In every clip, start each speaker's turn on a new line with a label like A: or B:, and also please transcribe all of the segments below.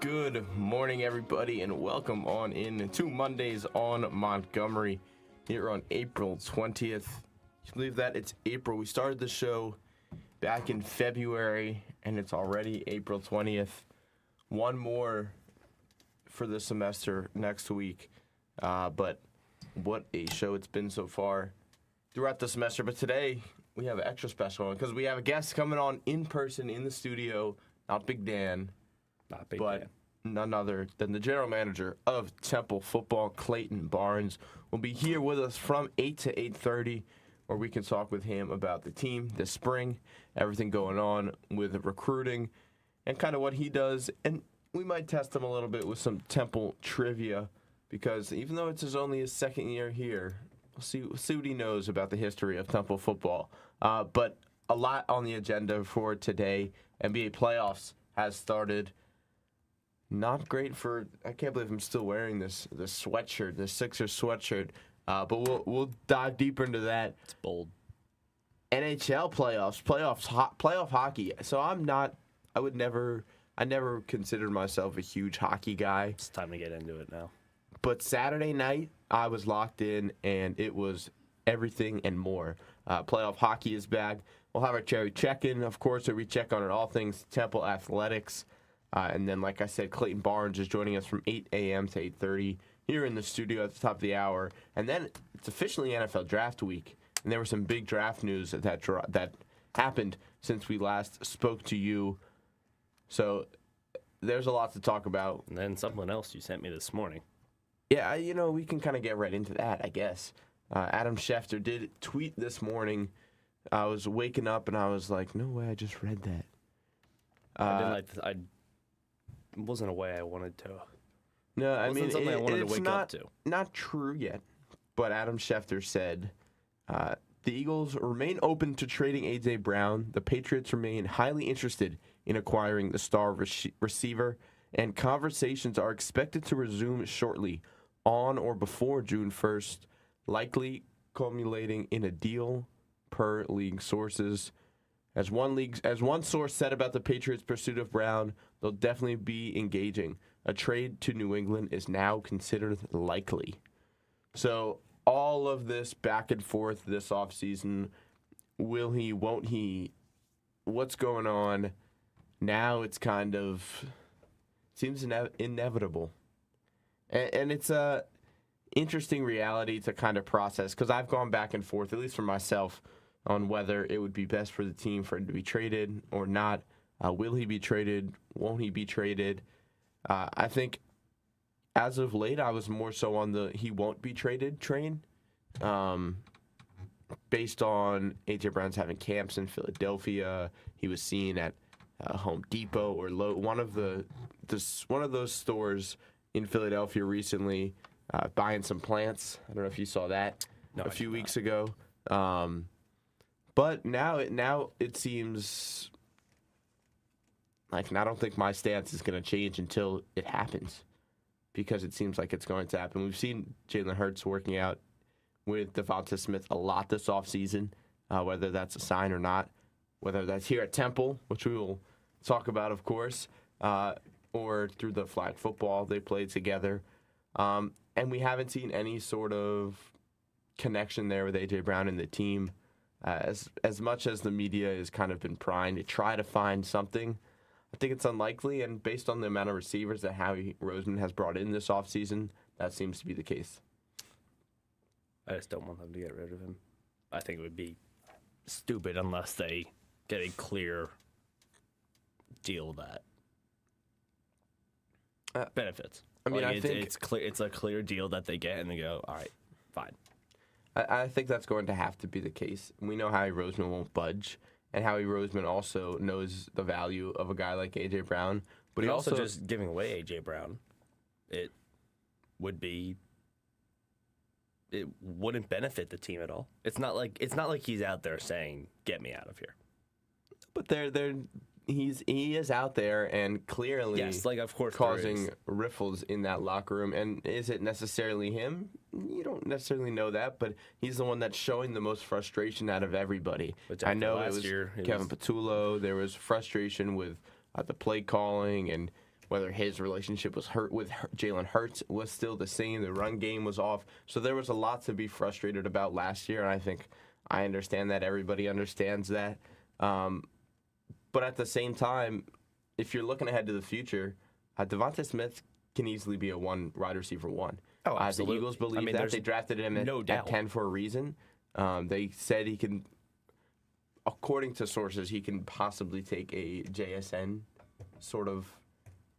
A: Good morning, everybody, and welcome on in to Mondays on Montgomery here on April 20th. Can you believe that? It's April. We started the show back in February, and it's already April 20th. One more for the semester next week. But what a show it's been so far throughout the semester. But today, we have an extra special one because we have a guest coming on in person in the studio. Not Big Dan.
B: Not Big
A: but
B: Dan.
A: None other than the general manager of Temple Football, Clayton Barnes, will be here with us from 8 to 8:30, where we can talk with him about the team this spring, everything going on with recruiting, and kind of what he does. And we might test him a little bit with some Temple trivia, because even though it's only his second year here, we'll see what he knows about the history of Temple football. But a lot on the agenda for today. NBA playoffs has started. Not great for. I can't believe I'm still wearing this sweatshirt, this Sixers sweatshirt. But we'll dive deeper into that.
B: It's bold.
A: NHL playoff hockey. So I never considered myself a huge hockey guy.
B: It's time to get into it now.
A: But Saturday night, I was locked in, and it was everything and more. Playoff hockey is back. We'll have our cherry check-in, of course, where we check on all things Temple athletics. And then, like I said, Clayton Barnes is joining us from 8 a.m. to 8:30 here in the studio at the top of the hour. And then it's officially NFL draft week. And there was some big draft news that happened since we last spoke to you. So there's a lot to talk about.
B: And then something else you sent me this morning.
A: Yeah, we can kind of get right into that, I guess. Adam Schefter did tweet this morning. I was waking up and I was like, no way, I just read that.
B: I wasn't a way I wanted to.
A: No, I mean,
B: something I wanted to wake
A: not,
B: up to.
A: Not true yet, but Adam Schefter said, the Eagles remain open to trading A.J. Brown. The Patriots remain highly interested in acquiring the star receiver, and conversations are expected to resume shortly on or before June 1st, likely culminating in a deal per league sources. As one source said about the Patriots' pursuit of Brown, they'll definitely be engaging. A trade to New England is now considered likely. So all of this back and forth this offseason, will he, won't he, what's going on? Now it's kind of seems inevitable. And it's a interesting reality to kind of process, because I've gone back and forth, at least for myself, on whether it would be best for the team for him to be traded or not. Will he be traded? Won't he be traded? I think as of late, I was more so on the he won't be traded train, based on A.J. Brown's having camps in Philadelphia. He was seen at Home Depot or one of those stores in Philadelphia recently, buying some plants. I don't know if you saw that a few weeks ago. But now it seems like, and I don't think my stance is going to change until it happens, because it seems like it's going to happen. We've seen Jalen Hurts working out with Devonta Smith a lot this offseason, whether that's a sign or not, whether that's here at Temple, which we will talk about, of course, or through the flag football they played together. And we haven't seen any sort of connection there with A.J. Brown and the team. As much as the media has kind of been prying to try to find something, I think it's unlikely. And based on the amount of receivers that Howie Roseman has brought in this offseason, that seems to be the case.
B: I just don't want them to get rid of him. I think it would be stupid unless they get a clear deal that benefits.
A: I mean, I think
B: it's clear. It's a clear deal that they get, and they go, all right, fine.
A: I think that's going to have to be the case. We know Howie Roseman won't budge, and Howie Roseman also knows the value of a guy like A.J. Brown. But he also
B: just giving away A.J. Brown, it wouldn't benefit the team at all. It's not like he's out there saying, "Get me out of here."
A: But he is out there and clearly
B: of course
A: causing riffles in that locker room. And is it necessarily him? You don't necessarily know that, but he's the one that's showing the most frustration out of everybody. I know it was Kevin Patullo. There was frustration with the play calling, and whether his relationship was hurt with Jalen Hurts was still the same. The run game was off. So there was a lot to be frustrated about last year, and I think I understand that. Everybody understands that. But at the same time, if you're looking ahead to the future, Devontae Smith can easily be a wide receiver one.
B: Oh, absolutely.
A: The Eagles believe that. They drafted him at 10 for a reason. They said he can, according to sources, he can possibly take a JSN sort of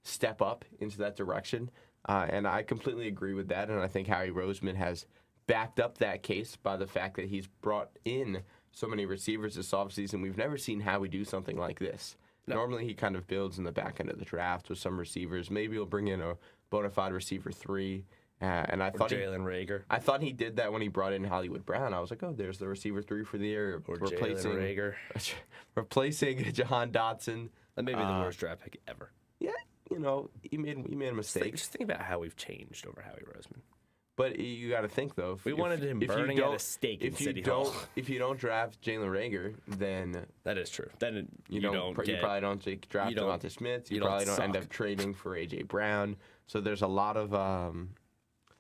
A: step up into that direction. And I completely agree with that. And I think Howie Roseman has backed up that case by the fact that he's brought in so many receivers this offseason. We've never seen Howie do something like this. No. Normally, he kind of builds in the back end of the draft with some receivers. Maybe he'll bring in a bona fide receiver 3. And I thought
B: Jalen Reagor.
A: I thought he did that when he brought in Hollywood Brown. I was like, oh, there's the receiver 3 for the year,
B: or replacing Reagor,
A: replacing Jahan Dotson.
B: That may be the worst draft pick ever.
A: Yeah, he made a mistake.
B: Just think about how we've changed over Howie Roseman.
A: But you got to think though.
B: We wanted him burning at a stake in City Hall.
A: If you don't draft Jalen Reagor, then
B: that is true. Then
A: you probably don't draft Devontae Smith. You probably don't end up trading for AJ Brown. So there's a lot of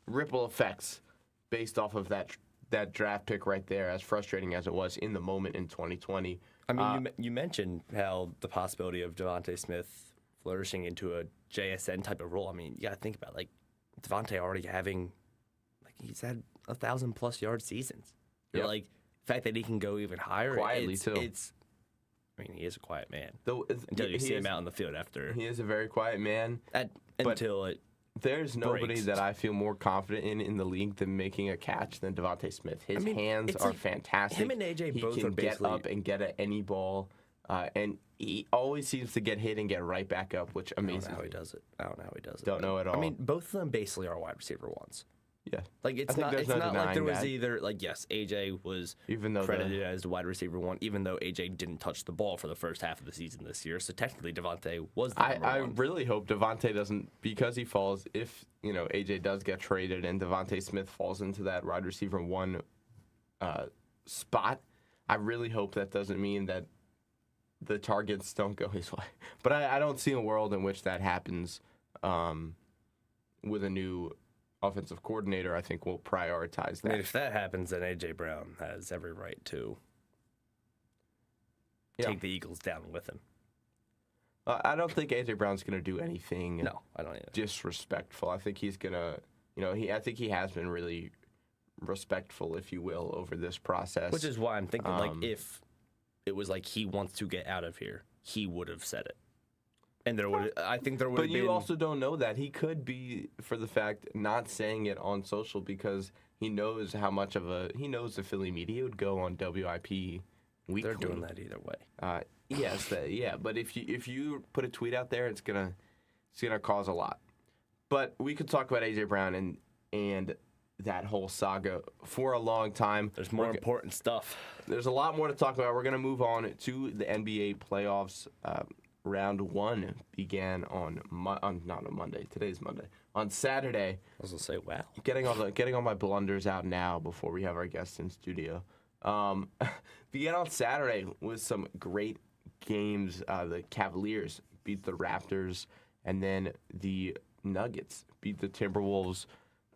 A: ripple effects based off of that draft pick right there. As frustrating as it was in the moment in 2020.
B: I mean, you mentioned how the possibility of Devontae Smith flourishing into a JSN type of role. I mean, you got to think about Devontae already having. He's had 1,000+ yard seasons. Yep. The fact that he can go even higher
A: quietly too.
B: He is a quiet man.
A: Until
B: you see him out in the field after.
A: He is a very quiet man.
B: There's
A: nobody that I feel more confident in the league than making a catch than Devontae Smith. His hands are fantastic.
B: Him and AJ both are
A: basically... He can get up and get at any ball. And he always seems to get hit and get right back up, which amazes me.
B: I don't know how he does it.
A: Don't know at all.
B: I mean, both of them basically are wide receiver ones.
A: Yeah.
B: It's not like there was either, yes, AJ was credited as the wide receiver 1, even though AJ didn't touch the ball for the first half of the season this year. So technically, Devontae was the number 1.
A: I really hope Devontae doesn't, because he falls, if, AJ does get traded and Devontae Smith falls into that wide receiver 1 spot, I really hope that doesn't mean that the targets don't go his way. But I don't see a world in which that happens with a new offensive coordinator. I think we'll prioritize that.
B: I mean, if that happens, then AJ Brown has every right to take the Eagles down with him.
A: I don't think AJ Brown's going to do anything.
B: No, I don't either.
A: Disrespectful. I think he's going to, I think he has been really respectful, if you will, over this process.
B: Which is why I'm thinking, if it was he wants to get out of here, he would have said it. And I think there would have been...
A: But you also don't know that. He could be, for the fact, not saying it on social because he knows how much of he knows the Philly media would go on WIP weekly.
B: They're doing that either way.
A: Yes, but if you put a tweet out there, it's gonna cause a lot. But we could talk about AJ Brown and that whole saga for a long time.
B: There's more important stuff.
A: There's a lot more to talk about. We're gonna move on to the NBA playoffs. Round 1 began not on Monday. Today's Monday. On Saturday.
B: I was gonna say, wow.
A: Getting all my blunders out now before we have our guests in studio. Began on Saturday with some great games. The Cavaliers beat the Raptors, and then the Nuggets beat the Timberwolves.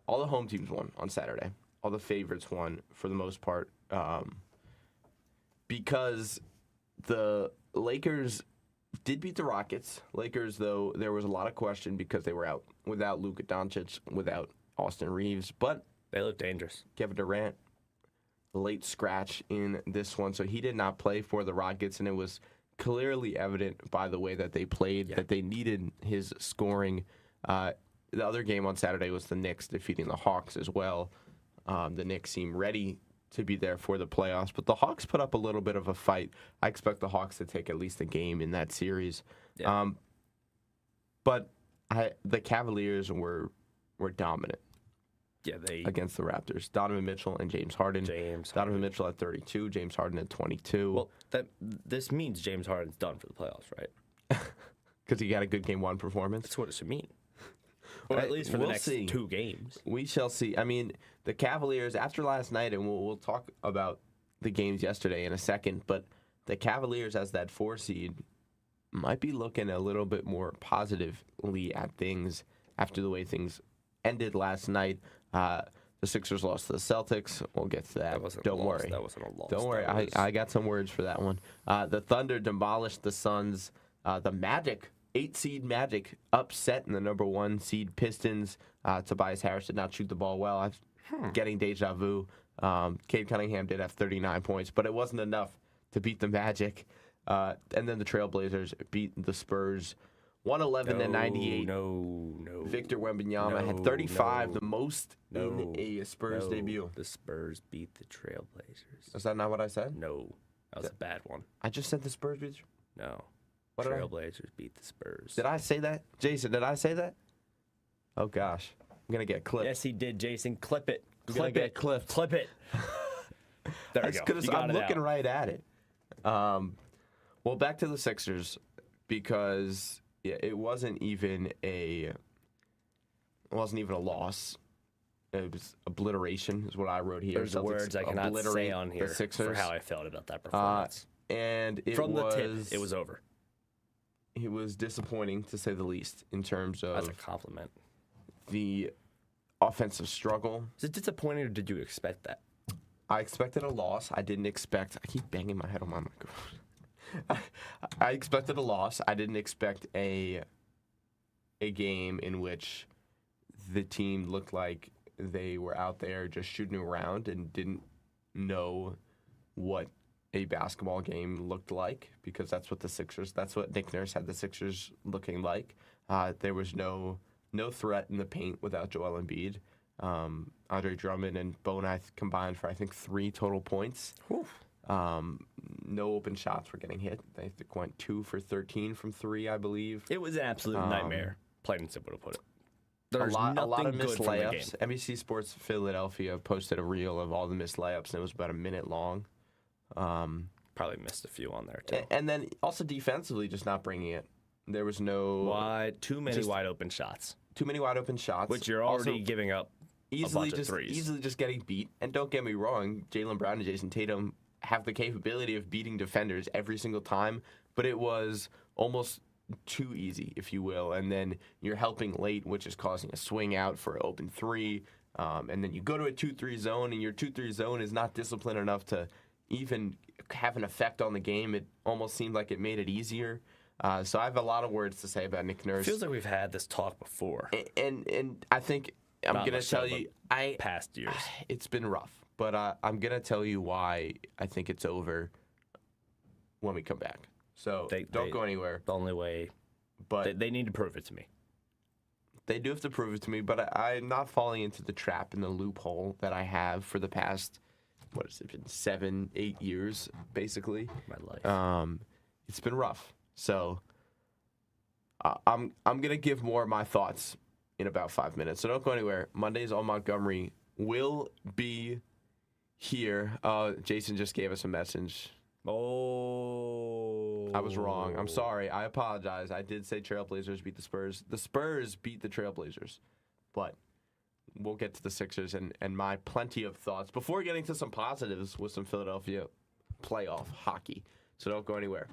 A: All the home teams won on Saturday. All the favorites won for the most part, because the Lakers did beat the Rockets. Lakers, though, there was a lot of question because they were out without Luka Doncic, without Austin Reeves. But
B: they look dangerous.
A: Kevin Durant, late scratch in this one, so he did not play for the Rockets, and it was clearly evident by the way that they played that they needed his scoring. The other game on Saturday was the Knicks defeating the Hawks as well. The Knicks seemed ready to be there for the playoffs, but the Hawks put up a little bit of a fight. I expect the Hawks to take at least a game in that series. Yeah. But the Cavaliers were dominant.
B: Yeah,
A: against the Raptors. Donovan Mitchell and James Harden. Donovan Mitchell at 32, James Harden at 22.
B: Well, this means James Harden's done for the playoffs, right?
A: Because he got a good Game 1 performance.
B: That's what it should mean. Or at least for the next 2 games.
A: We shall see. I mean, the Cavaliers, after last night, and we'll talk about the games yesterday in a second, but the Cavaliers as that 4 seed might be looking a little bit more positively at things after the way things ended last night. The Sixers lost to the Celtics. We'll get to that. Don't worry.
B: That wasn't a loss.
A: Don't worry. I got some words for that one. The Thunder demolished the Suns. The Magic, 8-seed Magic, upset in the number 1 seed Pistons. Tobias Harris did not shoot the ball well. I'm getting deja vu. Cade Cunningham did have 39 points, but it wasn't enough to beat the Magic. And then the Trailblazers beat the Spurs 111-98.
B: No.
A: Victor Wembanyama had 35, the most in a Spurs debut.
B: The Spurs beat the Trailblazers.
A: Is that not what I said?
B: No, that was a bad one.
A: I just said the Spurs beat.
B: No,
A: What did I-
B: Trailblazers beat the Spurs.
A: Did I say that? Jason, did I say that? Oh, gosh. I'm going to get clipped.
B: Yes, he did, Jason. Clip it.
A: I'm gonna get clipped.
B: Clip it. There we
A: That's
B: go.
A: good.
B: You got
A: I'm
B: it
A: looking
B: out.
A: right at it. Well, back to the Sixers, because it wasn't even a loss. It was obliteration, is what I wrote here.
B: There's
A: Celtics
B: words I cannot say
A: obliterate
B: on
A: the
B: here
A: Sixers.
B: for how I felt about that performance.
A: And it
B: From
A: was,
B: the tip, it was over.
A: It was disappointing, to say the least, in terms
B: That's
A: of
B: a compliment.
A: the offensive struggle.
B: Is it disappointing, or did you expect that?
A: I expected a loss. I didn't expect. I keep banging my head on my microphone. I expected a loss. I didn't expect a game in which the team looked like they were out there just shooting around and didn't know what a basketball game looked like, because that's what Nick Nurse had the Sixers looking like. There was no threat in the paint without Joel Embiid. Andre Drummond and Bonath combined for, I think, 3 total points. No open shots were getting hit. They went 2 for 13 from 3, I believe.
B: It was an absolute nightmare, plain and simple to put it.
A: A
B: There's
A: lot of
B: nothing
A: missed
B: good from the
A: layups.
B: game.
A: NBC Sports Philadelphia posted a reel of all the missed layups, and it was about a minute long.
B: Probably missed a few on there, too.
A: And then also defensively, just not bringing it. There was
B: Too many
A: just-
B: wide open shots,
A: too many wide open shots,
B: which you're already
A: Also,
B: giving up
A: easily
B: a bunch of threes.
A: easily just getting beat. And don't get me wrong, Jaylen Brown and Jason Tatum have the capability of beating defenders every single time, but it was almost too easy, if you will. And then you're helping late, which is causing a swing out for an open 3. And then you go to a 2-3 zone, and your 2-3 zone is not disciplined enough to even have an effect on the game. It almost seemed like it made it easier. So I have a lot of words to say about Nick Nurse.
B: Feels like we've had this talk before.
A: And I think I'm
B: Not
A: going to
B: much so,
A: tell you,
B: past years.
A: it's been rough, but I'm going to tell you why I think it's over when we come back. So don't go anywhere.
B: The only way,
A: But
B: they need to prove it to me.
A: they do have to prove it to me, but I'm not falling into the trap and the loophole that I have for the past, what has it been, 7-8 years, basically.
B: My life.
A: It's been rough. So I'm going to give more of my thoughts in about 5 minutes. So don't go anywhere. Mondays on Montgomery will be here. Jason just gave us a message.
B: Oh.
A: I was wrong. I'm sorry. I apologize. I did say Trailblazers beat the Spurs. The Spurs beat the Trailblazers. But we'll get to the Sixers and my plenty of thoughts before getting to some positives with some Philadelphia playoff hockey. So don't go anywhere.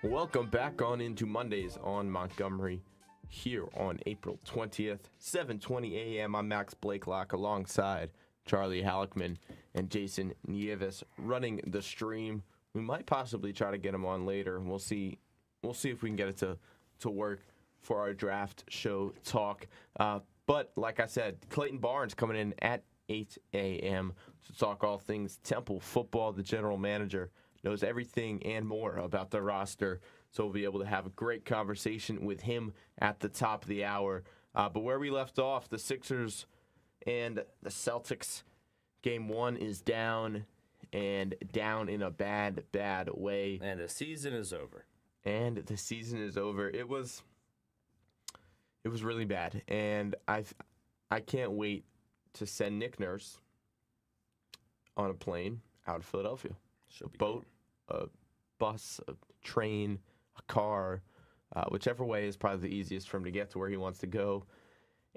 A: Welcome back on into Mondays on Montgomery here on April 20th, 7:20 a.m. I'm Max Blakelock alongside Charlie Halleckman and Jason Nieves running the stream. We might possibly try to get him on later. We'll see if we can get it to work for our draft show talk. But like I said, Clayton Barnes coming in at 8 a.m. to talk all things Temple football. The general manager knows everything and more about the roster, so we'll be able to have a great conversation with him at the top of the hour. But where we left off, the Sixers and the Celtics, game one is down, and down in a bad way.
B: And the season is over.
A: It was really bad, and I can't wait to send Nick Nurse on a plane out of Philadelphia. A boat, a bus, a train, a car, whichever way is probably the easiest for him to get to where he wants to go.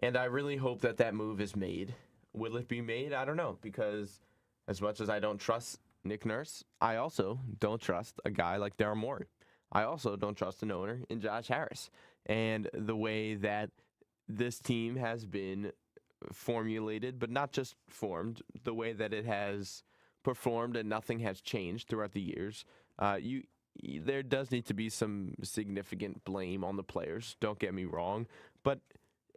A: And I really hope that move is made. Will it be made? I don't know, because as much as I don't trust Nick Nurse, I also don't trust a guy like Daryl Morey. I also don't trust an owner in Josh Harris. And the way that this team has been formulated, but not just formed, the way that it has performed and nothing has changed throughout the years, there does need to be some significant blame on the players, don't get me wrong, but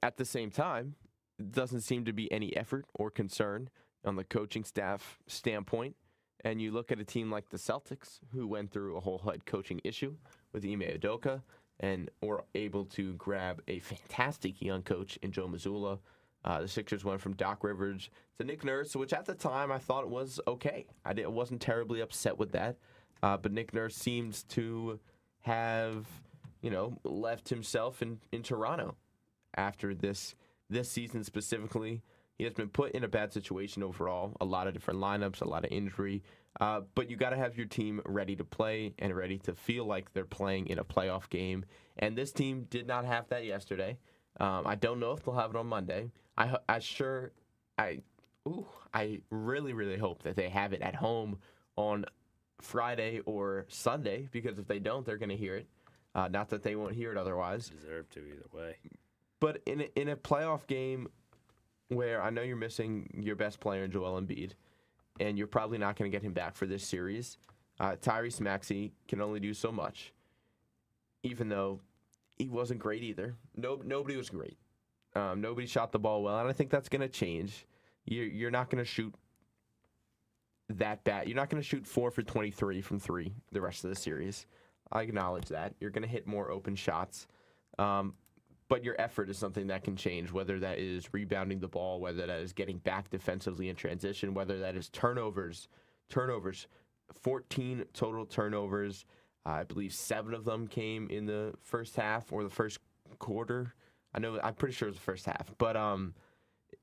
A: at the same time, it doesn't seem to be any effort or concern on the coaching staff standpoint. And you look at a team like the Celtics, who went through a whole head coaching issue with Ime Udoka and were able to grab a fantastic young coach in Joe Mazzulla. The Sixers went from Doc Rivers to Nick Nurse, which at the time I thought was okay. I wasn't terribly upset with that. But Nick Nurse seems to have, left himself in Toronto after this season specifically. He has been put in a bad situation overall. A lot of different lineups, a lot of injury. But you got to have your team ready to play and ready to feel like they're playing in a playoff game. And this team did not have that yesterday. I don't know if they'll have it on Monday. I really, really hope that they have it at home on Friday or Sunday, because if they don't, they're going to hear it. Not that they won't hear it otherwise.
B: Deserve to either way.
A: But in a playoff game where I know you're missing your best player in Joel Embiid, and you're probably not going to get him back for this series, Tyrese Maxey can only do so much, even though he wasn't great either. Nobody was great. Nobody shot the ball well, and I think that's going to change. You're not going to shoot that bad. You're not going to shoot 4 for 23 from 3 the rest of the series. I acknowledge that. You're going to hit more open shots. But your effort is something that can change, whether that is rebounding the ball, whether that is getting back defensively in transition, whether that is turnovers. 14 total turnovers. I believe 7 of them came in the first half or the first quarter. I'm pretty sure it was the first half. But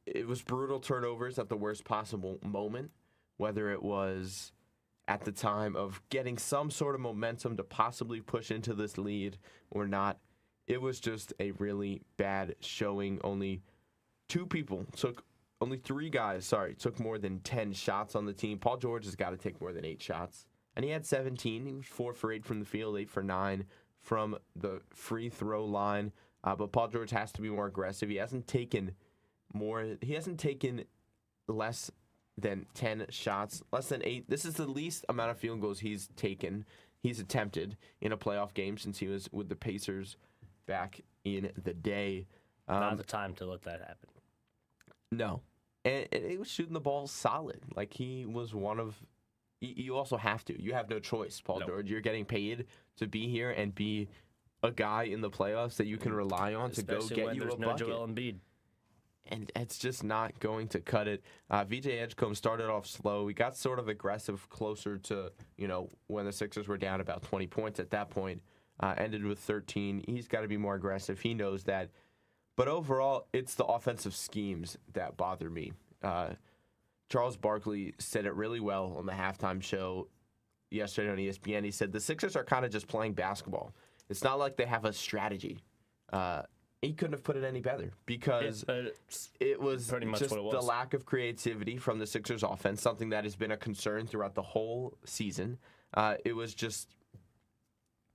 A: it was brutal turnovers at the worst possible moment, whether it was at the time of getting some sort of momentum to possibly push into this lead or not. It was just a really bad showing. Only 3 guys took more than 10 shots on the team. Paul George has got to take more than 8 shots. And he had 17. He was 4 for 8 from the field, 8 for 9 from the free throw line. But Paul George has to be more aggressive. He hasn't taken less than 10 shots, less than 8. This is the least amount of field goals he's attempted in a playoff game since he was with the Pacers back in the day.
B: Not the time to let that happen.
A: No. And he was shooting the ball solid. Like, he was one of... You also have to. You have no choice, Paul George. You're getting paid to be here and be a guy in the playoffs that you can rely on to go get you a bucket.
B: Especially when there's no Joel Embiid.
A: And it's just not going to cut it. VJ Edgecombe started off slow. We got sort of aggressive closer to, when the Sixers were down about 20 points at that point. Ended with 13. He's got to be more aggressive. He knows that. But overall, it's the offensive schemes that bother me. Charles Barkley said it really well on the halftime show yesterday on ESPN. He said the Sixers are kind of just playing basketball. It's not like they have a strategy. He couldn't have put it any better because it was just the lack of creativity from the Sixers offense, something that has been a concern throughout the whole season. It was just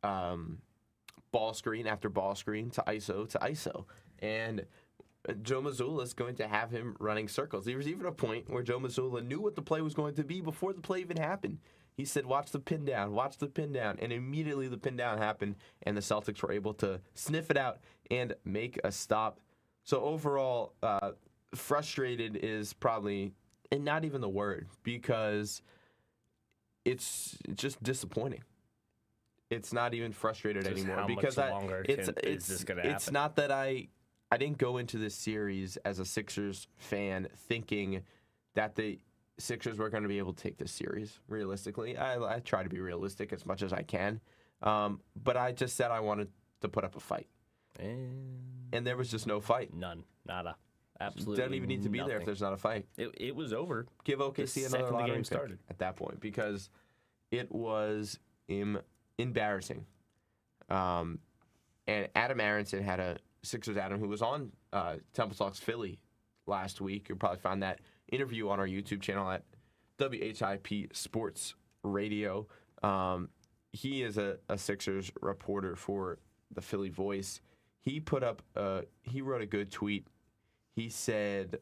A: ball screen after ball screen to ISO. And Joe Mazzulla is going to have him running circles. There was even a point where Joe Mazzulla knew what the play was going to be before the play even happened. He said, watch the pin down. And immediately the pin down happened, and the Celtics were able to sniff it out and make a stop. So overall, frustrated is probably not even the word, because it's just disappointing. It's not even frustrated
B: Just
A: anymore,
B: how
A: because
B: much longer is this gonna
A: it's
B: happen?
A: not that I didn't go into this series as a Sixers fan thinking that the Sixers were going to be able to take this series. Realistically, I try to be realistic as much as I can, but I just said I wanted to put up a fight, and there was just no fight.
B: None. Nada. Absolutely.
A: Don't even need to be there if there's not a fight.
B: It was over.
A: Give OKC
B: The
A: another
B: second the
A: lottery
B: game
A: pick
B: started.
A: at that point, because it was embarrassing. And Adam Aronson had a Sixers Adam who was on Temple Talks Philly last week. You'll probably find that interview on our YouTube channel at WHIP Sports Radio. He is a Sixers reporter for the Philly Voice. He wrote a good tweet. He said,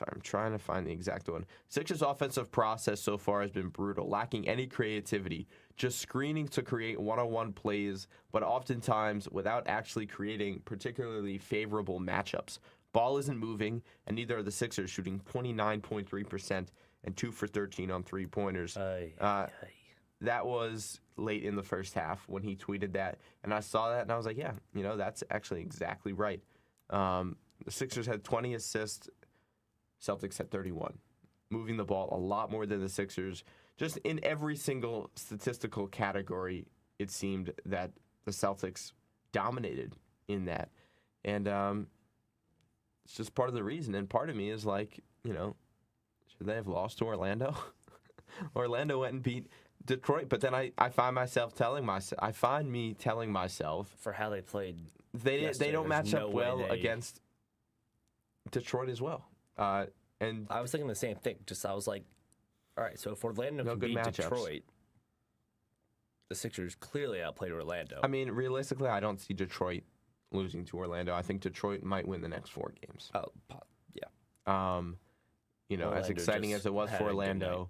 A: I'm trying to find the exact one. Sixers' offensive process so far has been brutal, lacking any creativity, just screening to create one-on-one plays, but oftentimes without actually creating particularly favorable matchups. Ball isn't moving, and neither are the Sixers, shooting 29.3% and 2 for 13 on three-pointers. That was late in the first half when he tweeted that, and I saw that, and I was like, yeah, that's actually exactly right. The Sixers had 20 assists. Celtics had 31. Moving the ball a lot more than the Sixers. Just in every single statistical category, it seemed that the Celtics dominated in that. And it's just part of the reason. And part of me is like, should they have lost to Orlando? Orlando went and beat Detroit. But then I find me telling myself,
B: For how they played,
A: they don't match up well against Detroit as well. And
B: I was thinking the same thing. I was like, all right, so if Orlando can beat Detroit, the Sixers clearly outplayed Orlando.
A: I mean, realistically, I don't see Detroit losing to Orlando. I think Detroit might win the next 4 games.
B: Oh, yeah.
A: As exciting as it was for Orlando,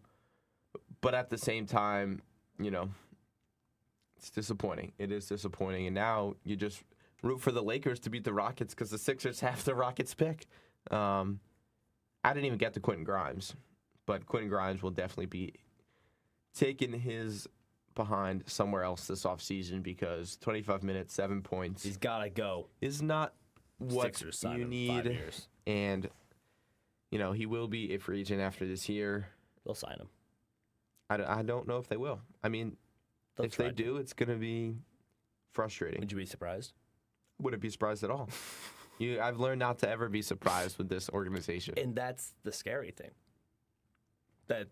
A: but at the same time, it's disappointing. It is disappointing, and now you just root for the Lakers to beat the Rockets because the Sixers have the Rockets pick. I didn't even get to Quentin Grimes, but Quentin Grimes will definitely be taking his behind somewhere else this offseason, because 25 minutes, 7 points.
B: He's got to go.
A: Is not what
B: Sixers signed
A: you
B: him
A: need.
B: 5 years.
A: And, he will be a free agent after this year.
B: They'll sign him.
A: I don't know if they will. I mean, if they do, it's going to be frustrating.
B: Would you be surprised?
A: Wouldn't be surprised at all. I've learned not to ever be surprised with this organization.
B: And that's the scary thing. That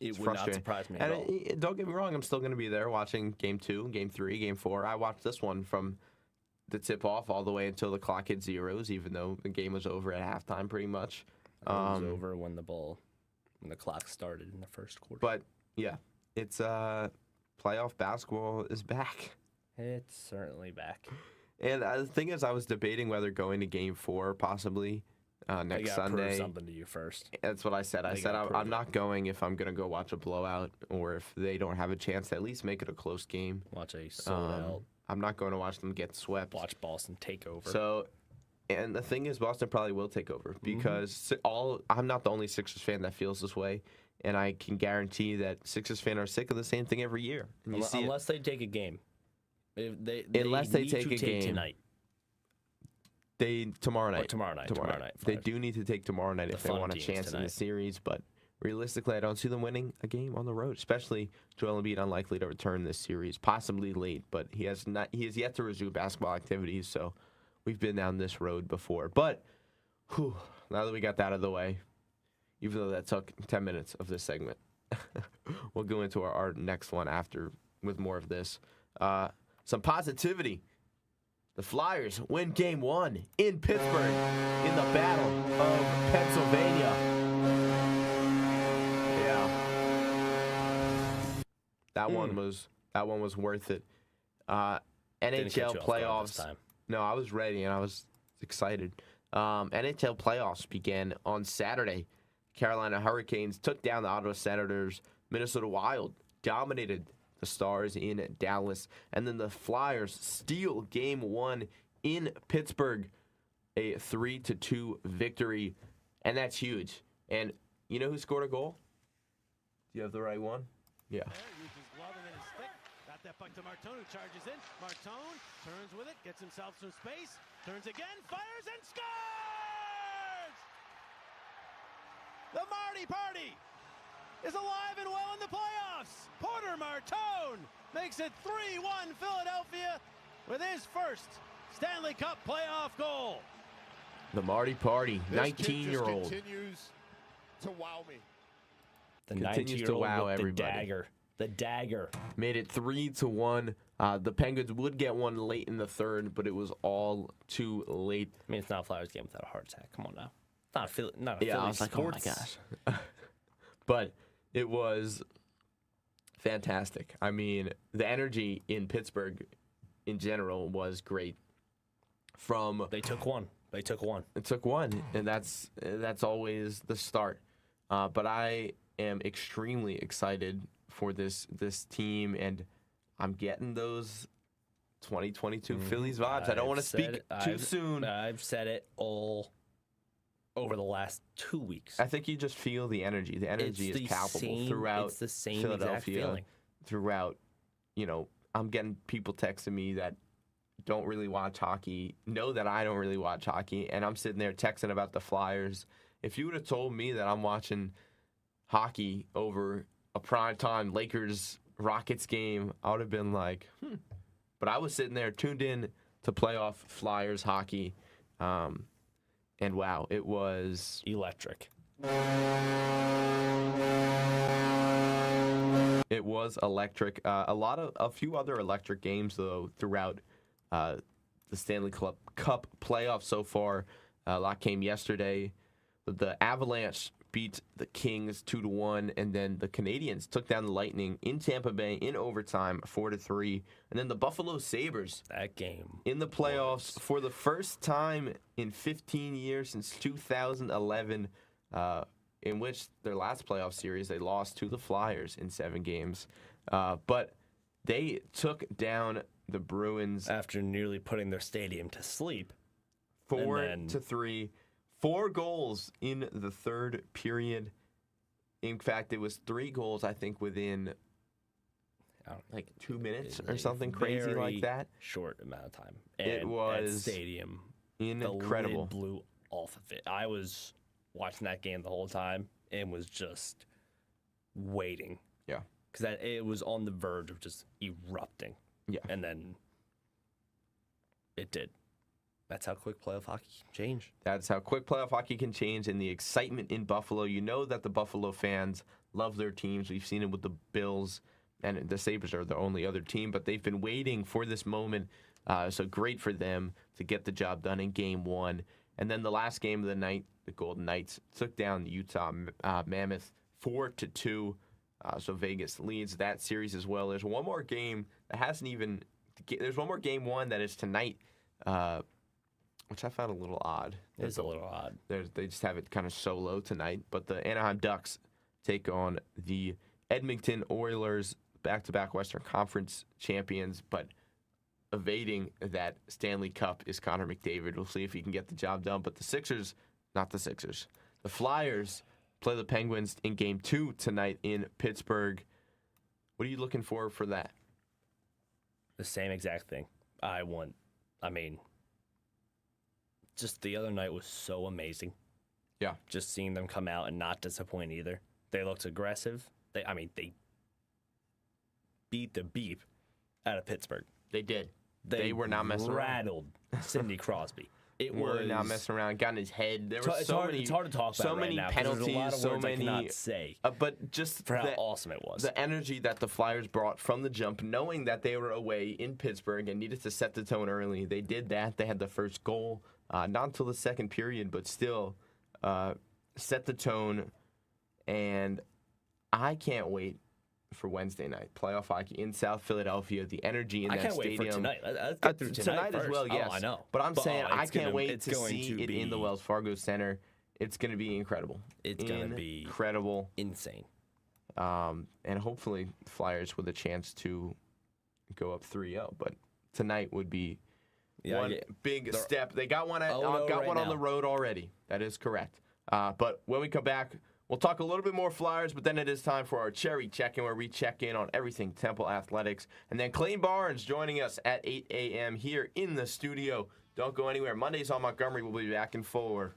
B: it would not
A: frustrating.
B: surprise me at all.
A: And don't get me wrong, I'm still going to be there watching Game 2, Game 3, Game 4. I watched this one from the tip-off all the way until the clock hit zeros, even though the game was over at halftime pretty much.
B: It was over when the clock started in the first quarter.
A: But, yeah, it's playoff basketball is back.
B: It's certainly back.
A: And the thing is, I was debating whether going to Game 4 possibly next Sunday.
B: Prove something to you first.
A: That's what I said. I said I'm not going if I'm going to go watch a blowout, or if they don't have a chance to at least make it a close game.
B: Watch a sold out.
A: I'm not going to watch them get swept.
B: Watch Boston take over.
A: So, and the thing is, Boston probably will take over, because I'm not the only Sixers fan that feels this way, and I can guarantee that Sixers fans are sick of the same thing every year. And
B: Unless they take a game.
A: Unless they take a game
B: tonight.
A: Tomorrow night.
B: Tomorrow night.
A: They do need to take tomorrow night if they want a chance in the series, but realistically, I don't see them winning a game on the road, especially Joel Embiid unlikely to return this series, possibly late, but he has yet to resume basketball activities, so we've been down this road before. But now that we got that out of the way, even though that took 10 minutes of this segment, we'll go into our next one after with more of this. Some positivity. The Flyers win Game 1 in Pittsburgh in the Battle of Pennsylvania. Yeah. That one was worth it.
B: Didn't catch
A: NHL
B: you off guard this
A: playoffs.
B: time.
A: No, I was ready and I was excited. NHL playoffs began on Saturday. Carolina Hurricanes took down the Ottawa Senators. Minnesota Wild dominated the Stars in Dallas. And then the Flyers steal Game 1 in Pittsburgh. A 3-2 victory. And that's huge. And you know who scored a goal? Do you have the right one? Yeah.
C: Uses glove and then his stick. Got that puck to Martone, who charges in. Martone turns with it, gets himself some space, turns again, fires and scores! The Marty Party is alive and well in the playoffs. Porter Martone makes it 3-1 Philadelphia with his first Stanley Cup playoff goal.
A: The Marty Party,
D: This kid just
A: 19-year-old.
D: continues to wow me.
B: The
A: Continues to
B: 19-year-old
A: wow
B: with
A: everybody.
B: the dagger. The dagger.
A: Made it 3-1. The Penguins would get one late in the third, but it was all too late.
B: I mean, it's not a Flyers game without a heart attack. Come on now. It's not a Philly, not a
A: Yeah, I
B: Philly
A: was like, oh my
B: sports.
A: gosh. But it was fantastic. I mean, the energy in Pittsburgh in general was great.
B: They took one. They took one.
A: It took one, and that's always the start. But I am extremely excited for this team, and I'm getting those 2022 Phillies vibes. I don't want to speak too soon.
B: I've said it all over the last 2 weeks.
A: I think you just feel the energy. The energy is palpable throughout
B: It's the same
A: Philadelphia.
B: exact feeling.
A: Throughout, I'm getting people texting me that don't really watch hockey, know that I don't really watch hockey, and I'm sitting there texting about the Flyers. If you would have told me that I'm watching hockey over a primetime Lakers-Rockets game, I would have been like, But I was sitting there tuned in to playoff Flyers hockey, and wow, it was
B: Electric.
A: It was electric. A few other electric games though throughout the Stanley Cup playoffs so far. A lot came yesterday. The Avalanche beat the Kings 2-1, and then the Canadiens took down the Lightning in Tampa Bay in overtime 4-3, and then the Buffalo Sabres
B: That game.
A: in the playoffs for the first time in 15 years since 2011. In which their last playoff series, they lost to the Flyers in 7 games. But they took down the Bruins
B: After nearly putting their stadium to sleep.
A: 4-3. 4 goals in the third period. In fact, it was 3 goals, I think, within like 2 minutes or something crazy like that.
B: Short amount of time. And
A: It was
B: that stadium.
A: Incredible.
B: The lid blew off of it. I was watching that game the whole time and was just waiting.
A: Yeah.
B: Because it was on the verge of just erupting.
A: Yeah.
B: And then it did. That's how quick playoff hockey can change.
A: That's how quick playoff hockey can change, and the excitement in Buffalo. You know that the Buffalo fans love their teams. We've seen it with the Bills, and the Sabres are the only other team, but they've been waiting for this moment. So great for them to get the job done in Game 1. And then the last game of the night, the Golden Knights took down the Utah Mammoth 4-2. So Vegas leads that series as well. There's one more game that hasn't even. There's one more Game 1 that is tonight, which I found a little odd.
B: It's a little odd.
A: They just have it kind of solo tonight. But the Anaheim Ducks take on the Edmonton Oilers, back-to-back Western Conference champions, but evading that Stanley Cup is Connor McDavid. We'll see if he can get the job done. But the Sixers, not the Sixers. The Flyers play the Penguins in Game 2 tonight in Pittsburgh. What are you looking for that?
B: The same exact thing. Just the other night was so amazing.
A: Yeah.
B: Just seeing them come out and not disappoint either. They looked aggressive. They beat the beep out of Pittsburgh.
A: They did. They were not messing around.
B: Rattled Sidney Crosby. It
A: Were
B: was
A: not messing around. Got in his head. There were
B: It's
A: so
B: hard,
A: many.
B: it's hard to talk about
A: so
B: right
A: many
B: now, 'cause
A: penalties.
B: there's a lot of
A: so
B: words
A: many.
B: I cannot say
A: But just
B: for how awesome it was.
A: the energy that the Flyers brought from the jump, knowing that they were away in Pittsburgh and needed to set the tone early, they did that. They had the first goal, not until the second period, but still set the tone. And I can't wait for Wednesday night. Playoff hockey in South Philadelphia. The energy in
B: I
A: that
B: can't
A: stadium.
B: wait for tonight. Let's get through tonight
A: as
B: first.
A: well, yes.
B: Oh, I know.
A: But I'm saying I
B: it's
A: can't
B: gonna-
A: wait
B: it's
A: to
B: going
A: see
B: to
A: it in the
B: be
A: Wells Fargo Center. It's going to be incredible.
B: It's going to be
A: incredible.
B: insane.
A: And hopefully Flyers with a chance to go up 3-0. But tonight would be one big step. They got one on the road already. That is correct. But when we come back, we'll talk a little bit more Flyers, but then it is time for our Cherry Check-In, where we check in on everything Temple Athletics. And then Clayton Barnes joining us at 8 a.m. here in the studio. Don't go anywhere. Mondays on Montgomery. We'll be back in 4.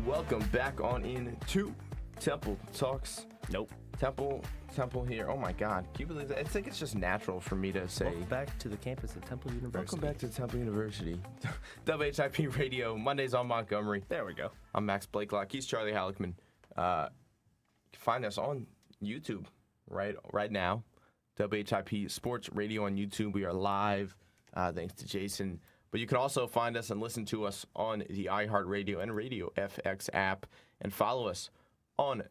A: Welcome back on in to Temple Talks.
B: Nope.
A: Temple here. Oh my God, can you believe that? I think it's just natural for me to say.
B: Welcome back to the campus of Temple University.
A: Welcome back to Temple University. WHIP Radio, Mondays on Montgomery.
B: There we go.
A: I'm Max Blakelock. He's Charlie Halleckman. You can find us on YouTube right now. WHIP Sports Radio on YouTube. We are live, thanks to Jason. But you can also find us and listen to us on the iHeartRadio and Radio FX app, and follow us on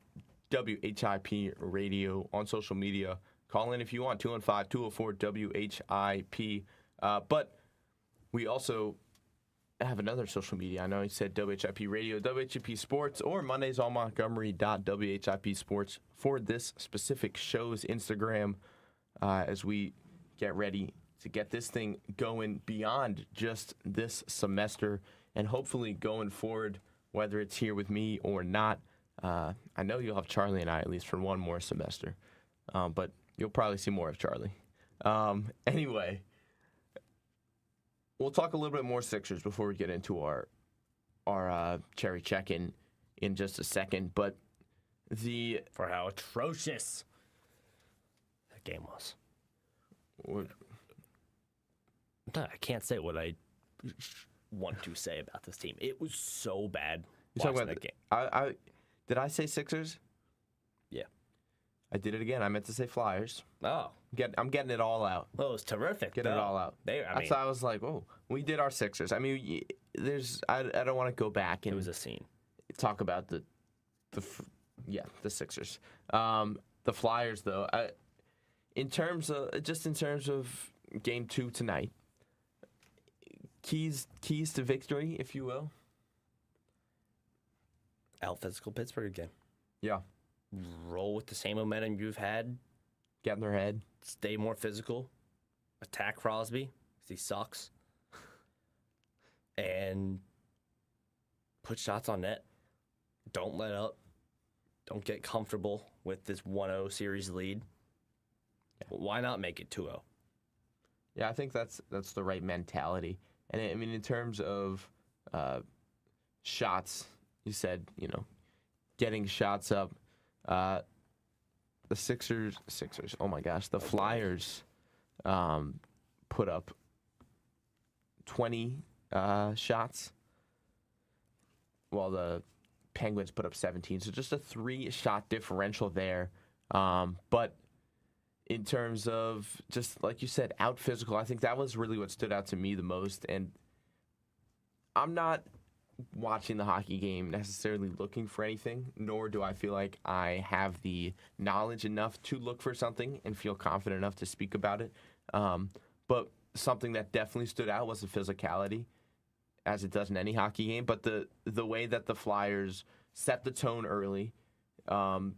A: WHIP Radio on social media. Call in if you want, 215-204-WHIP. But we also have another social media. I know you said WHIP Radio, WHIP Sports, or Mondays on Montgomery.WHIP Sports for this specific show's Instagram, as we get ready to get this thing going beyond just this semester, and hopefully going forward, whether it's here with me or not. I know you'll have Charlie and I at least for one more semester, but you'll probably see more of Charlie. Anyway, we'll talk a little bit more Sixers before we get into our cherry check-in in just a second. But
B: for how atrocious that game was. I can't say what I want to say about this team. It was so bad.
A: You talking about that game? Did I say Sixers?
B: Yeah.
A: I did it again. I meant to say Flyers.
B: Oh.
A: I'm getting it all out.
B: Well, it was terrific.
A: Getting it all out. That's why I was like, oh, we did our Sixers. I mean, I don't want to go back and
B: it was a scene.
A: Talk about the Sixers. The Flyers, though, in terms of Game 2 tonight, keys to victory, if you will.
B: Out physical Pittsburgh again.
A: Yeah.
B: Roll with the same momentum you've had.
A: Get in their head.
B: Stay more physical. Attack Crosby, because he sucks. And put shots on net. Don't let up. Don't get comfortable with this 1-0 series lead. Yeah. Why not make it 2-0?
A: Yeah, I think that's the right mentality. And I mean, in terms of shots, you said, getting shots up. The Sixers, oh my gosh, the Flyers put up 20 shots, while the Penguins put up 17. So just a 3-shot differential there. But in terms of, just like you said, out physical, I think that was really what stood out to me the most. And I'm not watching the hockey game necessarily looking for anything, nor do I feel like I have the knowledge enough to look for something and feel confident enough to speak about it. But something that definitely stood out was the physicality, as it does in any hockey game. But the way that the Flyers set the tone early, and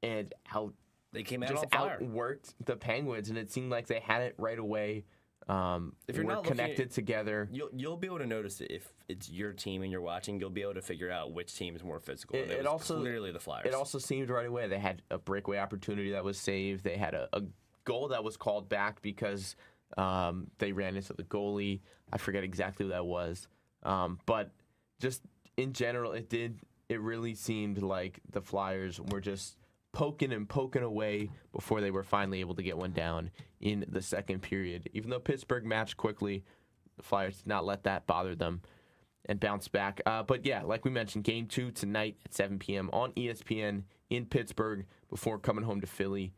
B: they came out on fire.
A: Outworked the Penguins, and it seemed like they had it right away.
B: If you're not
A: connected together,
B: you'll be able to notice it if it's your team and you're watching. You'll be able to figure out which team is more physical. It was also clearly the Flyers.
A: It also seemed right away they had a breakaway opportunity that was saved. They had a goal that was called back because they ran into the goalie. I forget exactly who that was, but just in general, it really seemed like the Flyers were just poking away before they were finally able to get one down in the second period. Even though Pittsburgh matched quickly, the Flyers did not let that bother them and bounce back. But yeah, like we mentioned, Game 2 tonight at 7 p.m. on ESPN in Pittsburgh before coming home to Philly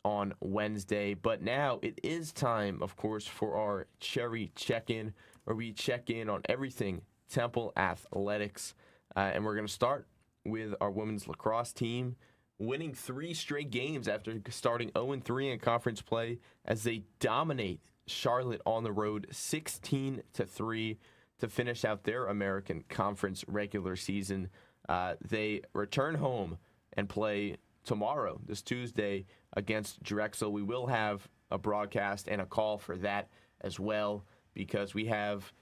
A: on Wednesday. But now it is time, of course, for our Cherry Check-In, where we check in on everything Temple Athletics. And we're going to start with our women's lacrosse team, winning 3 straight games after starting 0-3 in conference play as they dominate Charlotte on the road 16-3 to finish out their American Conference regular season. They return home and play tomorrow, this Tuesday, against Drexel. We will have a broadcast and a call for that as well, because we have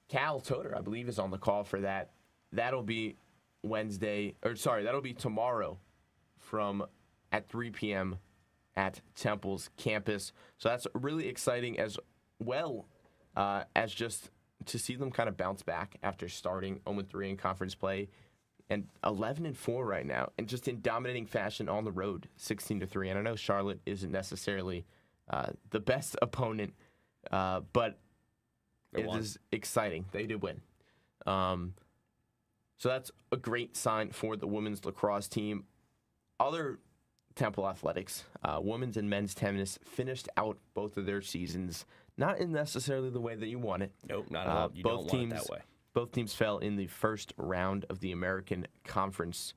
A: Cal Toter, I believe, is on the call for that. That'll be that'll be tomorrow at 3 p.m. at Temple's campus. So that's really exciting, as well as just to see them kind of bounce back after starting 0-3 in conference play. and 11-4 right now, and just in dominating fashion on the road, 16-3. And I know Charlotte isn't necessarily the best opponent, but it is exciting. They did win. So that's a great sign for the women's lacrosse team. Other Temple athletics, women's and men's tennis finished out both of their seasons, not in necessarily the way that you want it.
B: Nope, not at all. You don't want it that way.
A: Both teams fell in the first round of the American Conference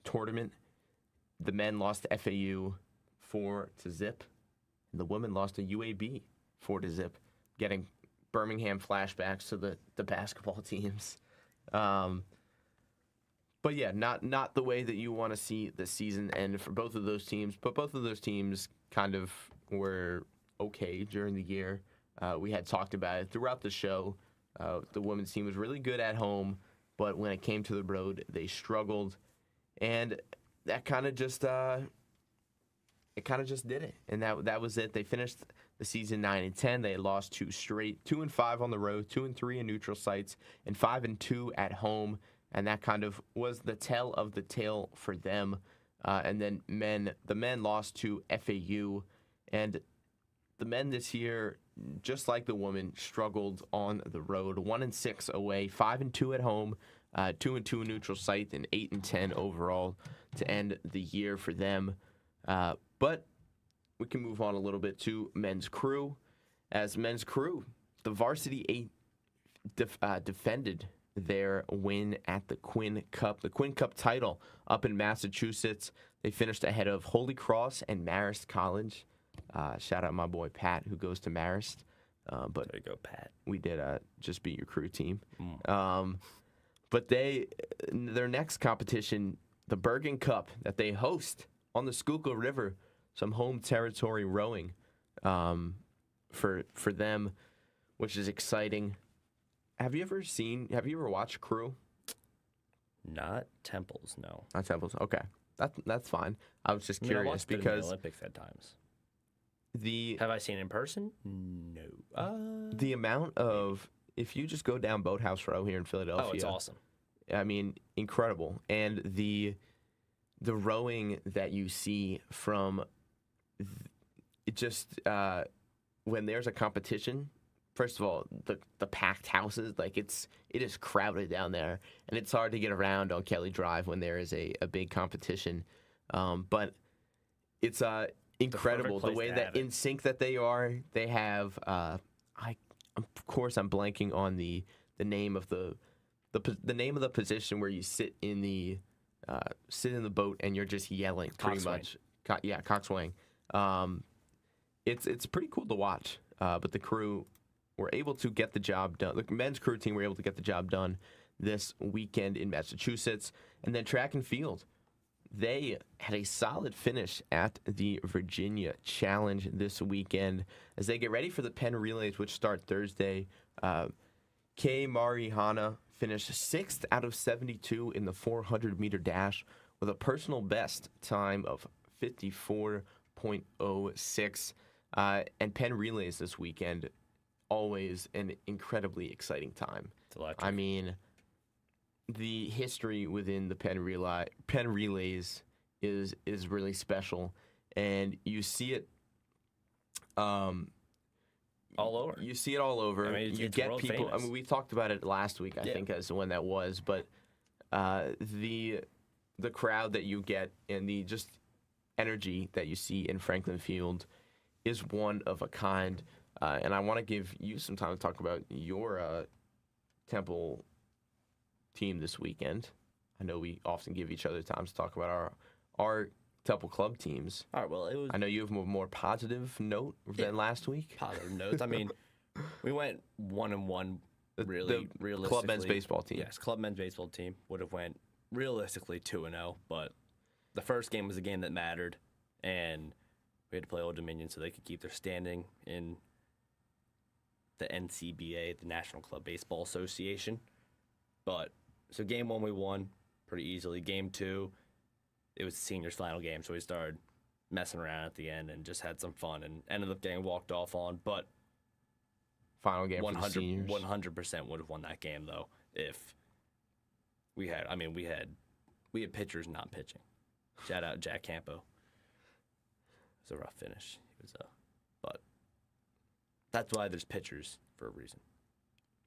A: tournament. The men lost to FAU 4-0, and the women lost to UAB 4-0, getting Birmingham flashbacks to the basketball teams. But yeah, not the way that you want to see the season end for both of those teams. But both of those teams kind of were okay during the year. We had talked about it throughout the show. The women's team was really good at home, but when it came to the road, they struggled, and that kind of just did it. And that was it. They finished the season 9-10. They lost 2 straight, 2-5 on the road, 2-3 in neutral sites, and 5-2 at home. And that kind of was the tell of the tale for them. And then the men lost to FAU, and the men this year, just like the women, struggled on the road. 1-6 away, 5-2 at home, 2-2 in neutral site, and 8-10 overall to end the year for them. But we can move on a little bit to men's crew. As men's crew, the varsity 8 defended their win at the Quinn Cup. The Quinn Cup title up in Massachusetts. They finished ahead of Holy Cross and Marist College. Shout out my boy Pat, who goes to Marist. But
B: There you go, Pat.
A: we did just beat your crew team. But their next competition, the Bergen Cup, that they host on the Schuylkill River, some home territory rowing for them, which is exciting. Have you ever watched Crew?
B: Not Temples, no.
A: Not Temples. Okay, that's fine. I was just
B: I
A: curious
B: watched it in
A: because
B: the Olympics at times.
A: the
B: Have I seen it in person? No.
A: the amount of, if you just go down Boathouse Row here in Philadelphia,
B: Oh, it's awesome.
A: I mean, incredible. And the rowing that you see from it just when there's a competition. First of all, the packed houses, like it is crowded down there, and it's hard to get around on Kelly Drive when there is a big competition. But it's incredible the way that in sync that they are. They have of course I'm blanking on the name of the name of the position where you sit in the boat and you're just yelling pretty much. Coxswain. It's pretty cool to watch. But the crew were able to get the job done. The men's crew team were able to get the job done this weekend in Massachusetts. And then track and field, they had a solid finish at the Virginia Challenge this weekend as they get ready for the Penn Relays, which start Thursday. Kei Marihana finished 6th out of 72 in the 400-meter dash with a personal best time of 54.06. And Penn Relays this weekend, always an incredibly exciting time. I mean, the history within the Penn Relays is really special, and you see it
B: all over.
A: You see it all over.
B: I mean,
A: you
B: it's
A: get
B: world
A: people.
B: famous.
A: I mean, we talked about it last week, I think, as to when that was, but the crowd that you get and the just energy that you see in Franklin Field is one of a kind. And I want to give you some time to talk about your Temple team this weekend. I know we often give each other time to talk about our Temple club teams.
B: All right, well, it was
A: I know you have a more positive note than last week.
B: positive notes. I mean, we went 1-1 realistically.
A: The club men's baseball team.
B: Yes, club men's baseball team would have went realistically 2-0, but the first game was a game that mattered, and we had to play Old Dominion so they could keep their standing in the NCBA, the National Club Baseball Association. But so game 1 we won pretty easily. Game 2, it was the seniors' final game, so we started messing around at the end and just had some fun and ended up getting walked off on. But
A: final game for the seniors.
B: 100% would have won that game though if we had pitchers not pitching. Shout out Jack Campo. It was a rough finish. But that's why there's pitchers for a reason.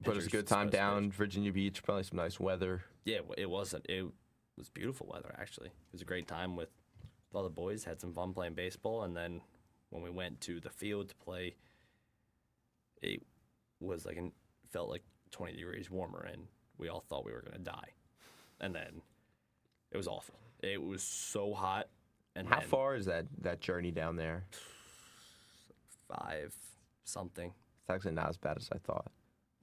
A: But it was a good time down Virginia Beach. Probably some nice weather.
B: Yeah, it was beautiful weather, actually. It was a great time with all the boys. Had some fun playing baseball. And then when we went to the field to play, it was felt like 20 degrees warmer, and we all thought we were going to die. And then it was awful. It was so hot. And
A: how far is that journey down there?
B: 5 something.
A: It's actually not as bad as I thought.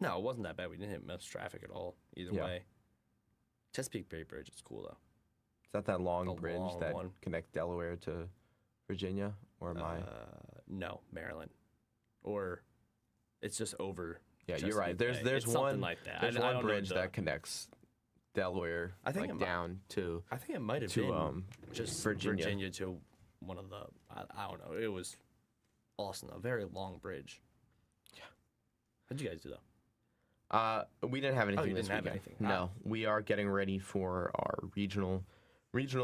B: No, it wasn't that bad. We didn't hit much traffic at all either way. Chesapeake Bay Bridge is cool, though.
A: Is that long bridge that
B: one.
A: connects Delaware to Virginia? Or am I?
B: No, Maryland. Or it's just over.
A: Yeah,
B: Chesapeake
A: you're right.
B: Bay.
A: There's
B: it's
A: one
B: something like that.
A: There's
B: I
A: one
B: don't know
A: bridge that connects Delaware down to.
B: I think it might have been just Virginia to one of the. I don't know. It was awesome. A very long bridge. Yeah. How'd you guys do though?
A: We didn't have anything this
B: didn't have
A: weekend.
B: anything.
A: No, we are getting ready for our regional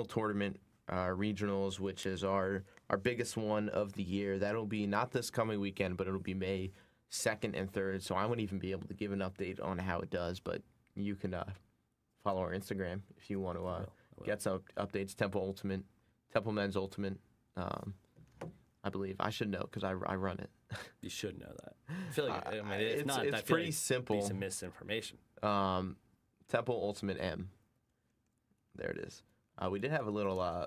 A: tournament, regionals, which is our biggest one of the year. That'll be not this coming weekend, but it'll be May 2nd and 3rd. So I won't even be able to give an update on how it does, but you can follow our Instagram if you want to get some updates. Temple Men's Ultimate. I believe I should know because I run it.
B: You should know that. I feel like
A: it's pretty simple.
B: Piece of misinformation.
A: Temple Ultimate M. There it is. We did have a little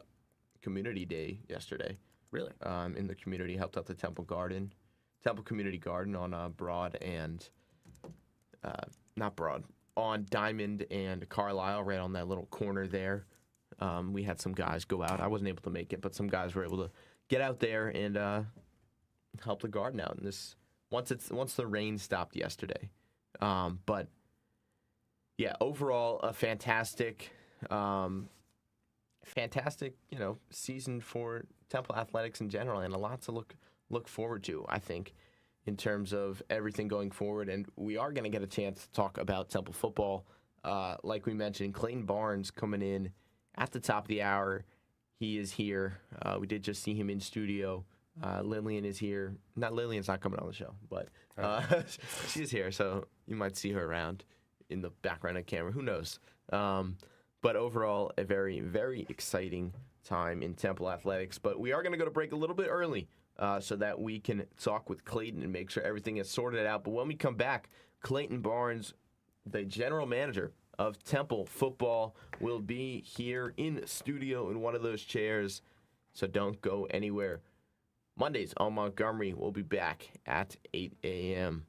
A: community day yesterday.
B: Really?
A: In the community, helped out the Temple Community Garden on Broad and not Broad, on Diamond and Carlisle, right on that little corner there. We had some guys go out. I wasn't able to make it, but some guys were able to get out there and help the garden out. And once the rain stopped yesterday, but yeah, overall a fantastic, season for Temple athletics in general, and a lot to look forward to, I think, in terms of everything going forward. And we are going to get a chance to talk about Temple football. Like we mentioned, Clayton Barnes coming in at the top of the hour. He is here. We did just see him in studio. Lillian is here. Lillian's not coming on the show, but she's here, so you might see her around in the background of camera. Who knows? But overall, a very, very exciting time in Temple athletics. But we are going to go to break a little bit early so that we can talk with Clayton and make sure everything is sorted out. But when we come back, Clayton Barnes, the general manager of Temple football, will be here in studio in one of those chairs. So don't go anywhere. Mondays on Montgomery, we'll be back at 8 a.m.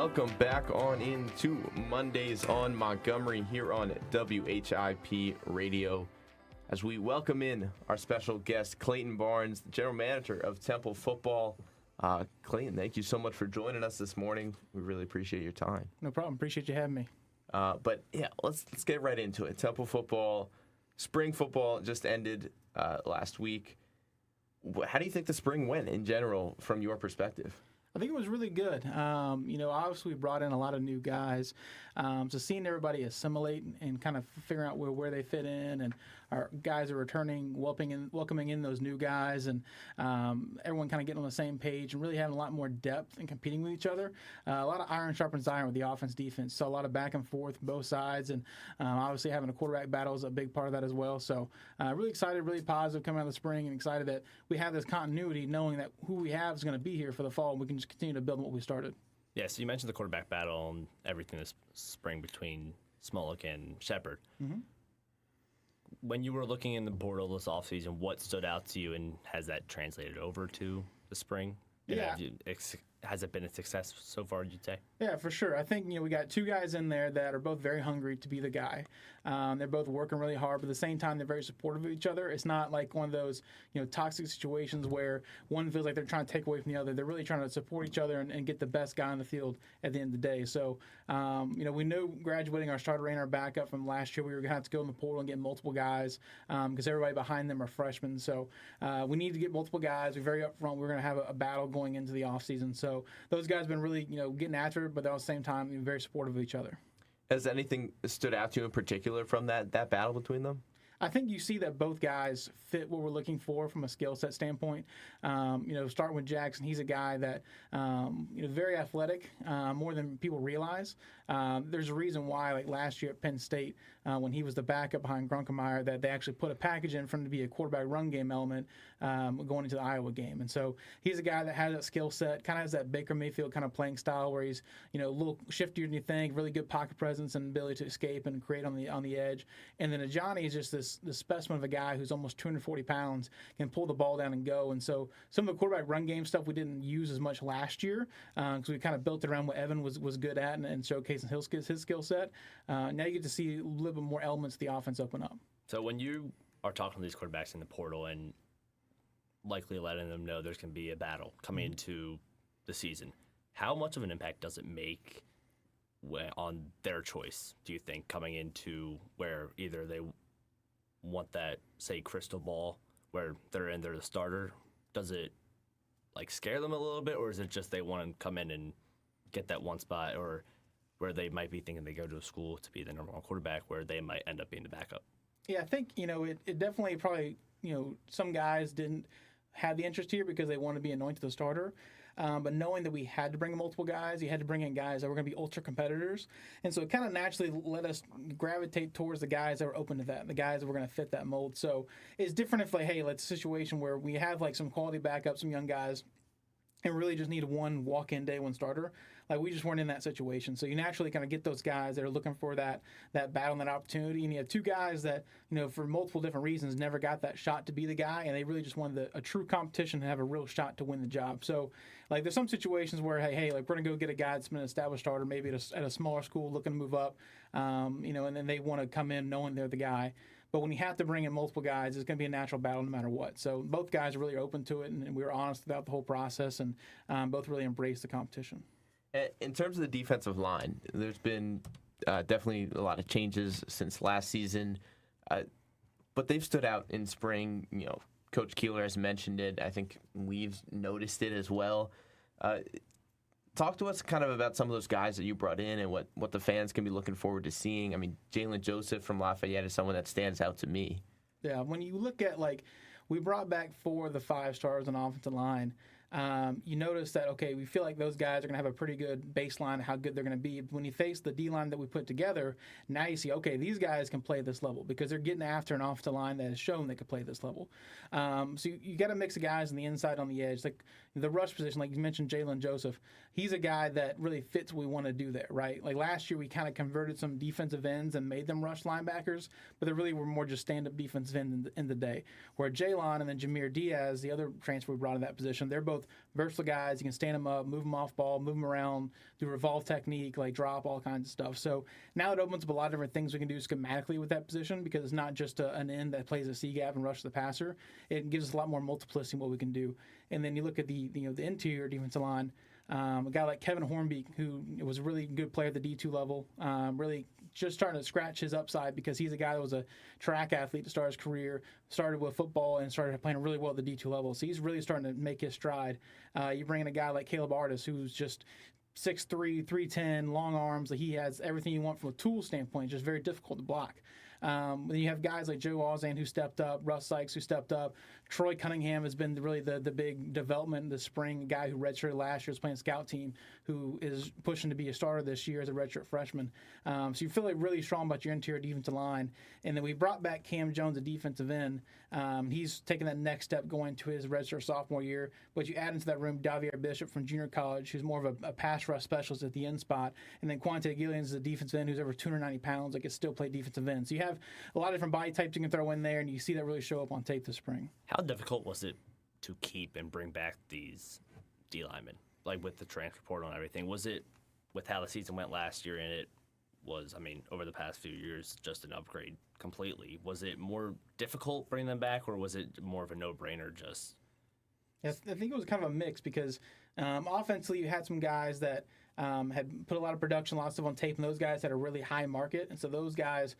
A: welcome back on into Mondays on Montgomery here on WHIP Radio. As we welcome in our special guest, Clayton Barnes, the general manager of Temple Football. Clayton, thank you so much for joining us this morning. We really appreciate your time.
E: No problem. Appreciate you having me.
A: But yeah, let's get right into it. Temple Football, spring football just ended last week. How do you think the spring went in general from your perspective?
E: I think it was really good. Obviously we brought in a lot of new guys. So seeing everybody assimilate and kind of figuring out where they fit in, and our guys are returning, welcoming in those new guys, and everyone kind of getting on the same page and really having a lot more depth and competing with each other. A lot of iron sharpens iron with the offense, defense. So a lot of back and forth both sides, and obviously having a quarterback battle is a big part of that as well. So really excited, really positive coming out of the spring, and excited that we have this continuity, knowing that who we have is going to be here for the fall, and we can just continue to build on what we started.
B: Yeah, so you mentioned the quarterback battle and everything this spring between Smolik and Shepard.
E: Mm-hmm.
B: When you were looking in the portal this offseason, what stood out to you, and has that translated over to the spring? And
E: Yeah.
B: Has it been a success so far, you'd say?
E: Yeah, for sure. I think, we got two guys in there that are both very hungry to be the guy. They're both working really hard, but at the same time, they're very supportive of each other. It's not like one of those, toxic situations where one feels like they're trying to take away from the other. They're really trying to support each other and get the best guy on the field at the end of the day. So, we knew graduating our starter and our backup from last year, we were going to have to go in the portal and get multiple guys because everybody behind them are freshmen. So we need to get multiple guys. We're very upfront. We're going to have a battle going into the offseason. So those guys have been really, getting after it, but at the same time, very supportive of each other.
A: Has anything stood out to you in particular from that battle between them?
E: I think you see that both guys fit what we're looking for from a skill set standpoint. Starting with Jackson, he's a guy that, very athletic, more than people realize. There's a reason why, like last year at Penn State, when he was the backup behind Grunkemeyer, that they actually put a package in for him to be a quarterback run game element going into the Iowa game. And so he's a guy that has that skill set, kind of has that Baker Mayfield kind of playing style where he's, a little shiftier than you think, really good pocket presence and ability to escape and create on the edge. And then Johnny is just this specimen of a guy who's almost 240 pounds, can pull the ball down and go. And so some of the quarterback run game stuff we didn't use as much last year because we kind of built it around what Evan was good at and showcasing his skill set. Now you get to see a little bit more elements of the offense open up.
B: So when you are talking to these quarterbacks in the portal and likely letting them know there's going to be a battle coming into the season, how much of an impact does it make on their choice, do you think, coming into where either they want that, say, crystal ball where they're the starter? Does it scare them a little bit, or is it just they want to come in and get that one spot, or where they might be thinking they go to a school to be the number one quarterback where they might end up being the backup?
E: Yeah, I think, it definitely probably, some guys didn't have the interest here because they want to be anointed the starter. But knowing that we had to bring in multiple guys, you had to bring in guys that were going to be ultra competitors. And so it kind of naturally let us gravitate towards the guys that were open to that, the guys that were going to fit that mold. So it's different if, it's a situation where we have, some quality backups, some young guys, and really just need one walk-in day one starter. We just weren't in that situation. So you naturally kind of get those guys that are looking for that battle and that opportunity. And you have two guys that, for multiple different reasons, never got that shot to be the guy, and they really just wanted a true competition and have a real shot to win the job. So, there's some situations where, hey, we're going to go get a guy that's been an established starter, maybe at a smaller school looking to move up, and then they want to come in knowing they're the guy. But when you have to bring in multiple guys, it's going to be a natural battle no matter what. So both guys are really open to it, and we were honest about the whole process, and both really embraced the competition.
A: In terms of the defensive line, there's been definitely a lot of changes since last season, but they've stood out in spring. Coach Keeler has mentioned it. I think we've noticed it as well. Talk to us kind of about some of those guys that you brought in and what the fans can be looking forward to seeing. I mean, Jalen Joseph from Lafayette is someone that stands out to me.
E: Yeah, when you look at, we brought back 4 of the 5 stars on offensive line. You notice that, okay, we feel like those guys are going to have a pretty good baseline of how good they're going to be. When you face the D-line that we put together, now you see, okay, these guys can play this level because they're getting after an offensive line that has shown they can play this level. So you got to mix of guys on the inside, on the edge. The rush position, like you mentioned, Jalen Joseph, he's a guy that really fits what we want to do there, right? Last year, we kind of converted some defensive ends and made them rush linebackers, but they really were more just stand-up defensive ends in the day. Where Jaylon and then Jameer Diaz, the other transfer we brought in that position, they're both versatile guys. You can stand them up, move them off ball, move them around, do revolve technique, like drop, all kinds of stuff. So now it opens up a lot of different things we can do schematically with that position because it's not just an end that plays a C gap and rushes the passer. It gives us a lot more multiplicity in what we can do. And then you look at the interior defensive line. A guy like Kevin Hornbeek, who was a really good player at the D2 level, really just starting to scratch his upside because he's a guy that was a track athlete to start his career, started with football and started playing really well at the D2 level. So he's really starting to make his stride. You bring in a guy like Caleb Artis, who's just 6'3", 310, long arms. He has everything you want from a tool standpoint, just very difficult to block. Then you have guys like Joe Auzan who stepped up, Russ Sykes who stepped up. Troy Cunningham has been really the big development this spring, a guy who redshirted last year, was playing scout team, who is pushing to be a starter this year as a redshirt freshman. So you feel like really strong about your interior defensive line. And then we brought back Cam Jones, a defensive end. He's taking that next step going to his redshirt sophomore year. But you add into that room Davier Bishop from junior college, who's more of a pass rush specialist at the end spot. And then Quante Gillians is a defensive end who's over 290 pounds, that can still play defensive end. So you have a lot of different body types you can throw in there, and you see that really show up on tape this spring.
B: How difficult was it to keep and bring back these D linemen, like with the transfer portal and everything? Was it, with how the season went last year, and it was, I mean, over the past few years, just an upgrade completely? Was it more difficult bringing them back, or was it more of a no-brainer just?
E: Yes, I think it was kind of a mix because offensively you had some guys that had put a lot of production, a lot of stuff on tape, and those guys had a really high market. And so those guys,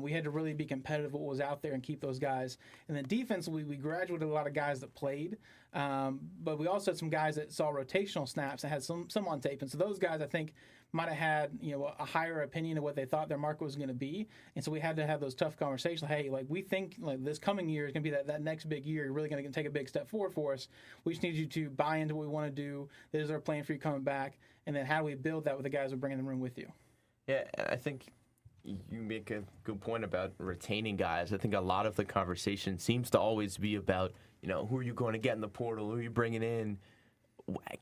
E: we had to really be competitive with what was out there and keep those guys. And then defensively, we graduated a lot of guys that played, but we also had some guys that saw rotational snaps and had some on tape. And so those guys, I think, might have had a higher opinion of what they thought their market was going to be. And so we had to have those tough conversations. Hey, like we think like this coming year is going to be that next big year. You're really going to take a big step forward for us. We just need you to buy into what we want to do. This is our plan for you coming back. And then how do we build that with the guys we're bringing in the room with you?
F: Yeah, I think you make a good point about retaining guys. I think a lot of the conversation seems to always be about, who are you going to get in the portal? Who are you bringing in?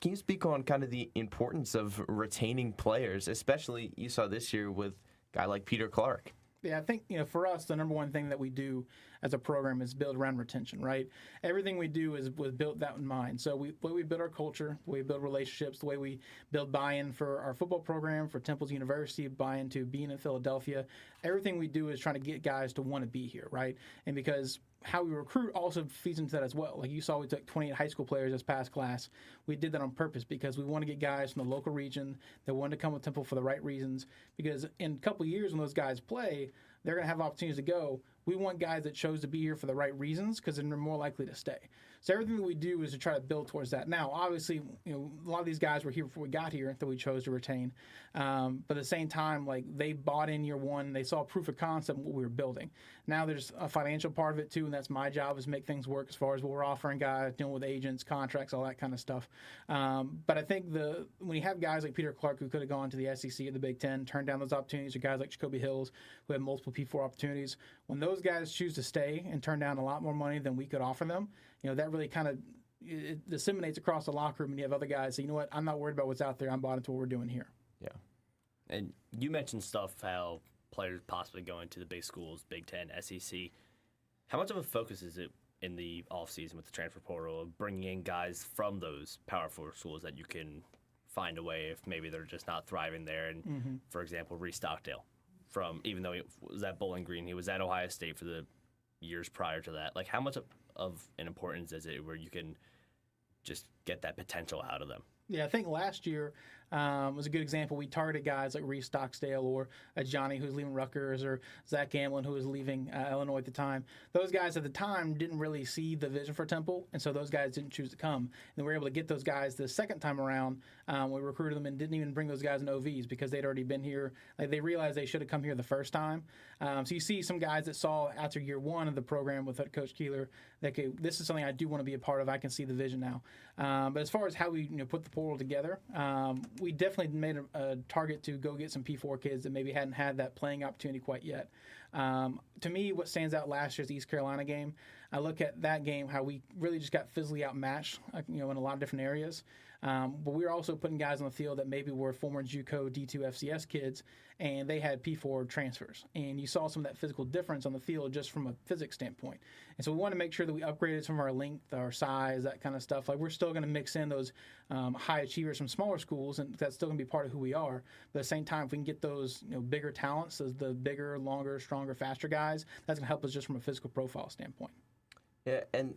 F: Can you speak on kind of the importance of retaining players, especially you saw this year with a guy like Peter Clark?
E: Yeah, I think, for us, the number one thing that we do as a program is build around retention, right? Everything we do was built that in mind. So the way we build our culture, the way we build relationships, the way we build buy-in for our football program, for Temple's University, buy-in to being in Philadelphia, everything we do is trying to get guys to want to be here, right? And because how we recruit also feeds into that as well. Like you saw, we took 28 high school players this past class. We did that on purpose because we want to get guys from the local region that want to come with Temple for the right reasons. Because in a couple of years when those guys play, they're going to have opportunities to go. We want guys that chose to be here for the right reasons because then they're more likely to stay. So everything that we do is to try to build towards that. Now, obviously, a lot of these guys were here before we got here that we chose to retain. But at the same time, like they bought in year one, they saw proof of concept in what we were building. Now there's a financial part of it too, and that's my job is to make things work as far as what we're offering guys, dealing with agents, contracts, all that kind of stuff. But I think when you have guys like Peter Clark who could have gone to the SEC or the Big Ten, turned down those opportunities, or guys like Jacoby Hills who had multiple P4 opportunities, when those guys choose to stay and turn down a lot more money than we could offer them, that really kind of it disseminates across the locker room, and you have other guys say, you know what, I'm not worried about what's out there. I'm bought into what we're doing here.
F: Yeah.
B: And you mentioned stuff how players possibly going to the big schools, Big Ten, SEC. How much of a focus is it in the offseason with the transfer portal of bringing in guys from those Power 4 schools that you can find a way if maybe they're just not thriving there? And, for example, Reese Stockdale, even though he was at Bowling Green, he was at Ohio State for the years prior to that. Like, how much of an importance is it where you can just get that potential out of them?
E: Yeah, I think last year was a good example. We targeted guys like Reese Stockdale or Johnny who's leaving Rutgers or Zach Gamlin who was leaving Illinois at the time. Those guys at the time didn't really see the vision for Temple, and so those guys didn't choose to come. And we were able to get those guys the second time around. We recruited them and didn't even bring those guys in OVs because they'd already been here. Like they realized they should have come here the first time. So you see some guys that saw after year one of the program with Coach Keeler that this is something I do want to be a part of. I can see the vision now. But as far as how we put the portal together, we definitely made a target to go get some P4 kids that maybe hadn't had that playing opportunity quite yet. To me, what stands out last year's East Carolina game, I look at that game, how we really just got physically outmatched, in a lot of different areas. But we were also putting guys on the field that maybe were former JUCO D2 FCS kids, and they had P4 transfers. And you saw some of that physical difference on the field just from a physics standpoint. And so we want to make sure that we upgraded some of our length, our size, that kind of stuff. Like, we're still going to mix in those high achievers from smaller schools, and that's still going to be part of who we are. But at the same time, if we can get those bigger talents, as the bigger, longer, stronger, faster guys, that's going to help us just from a physical profile standpoint.
F: Yeah, and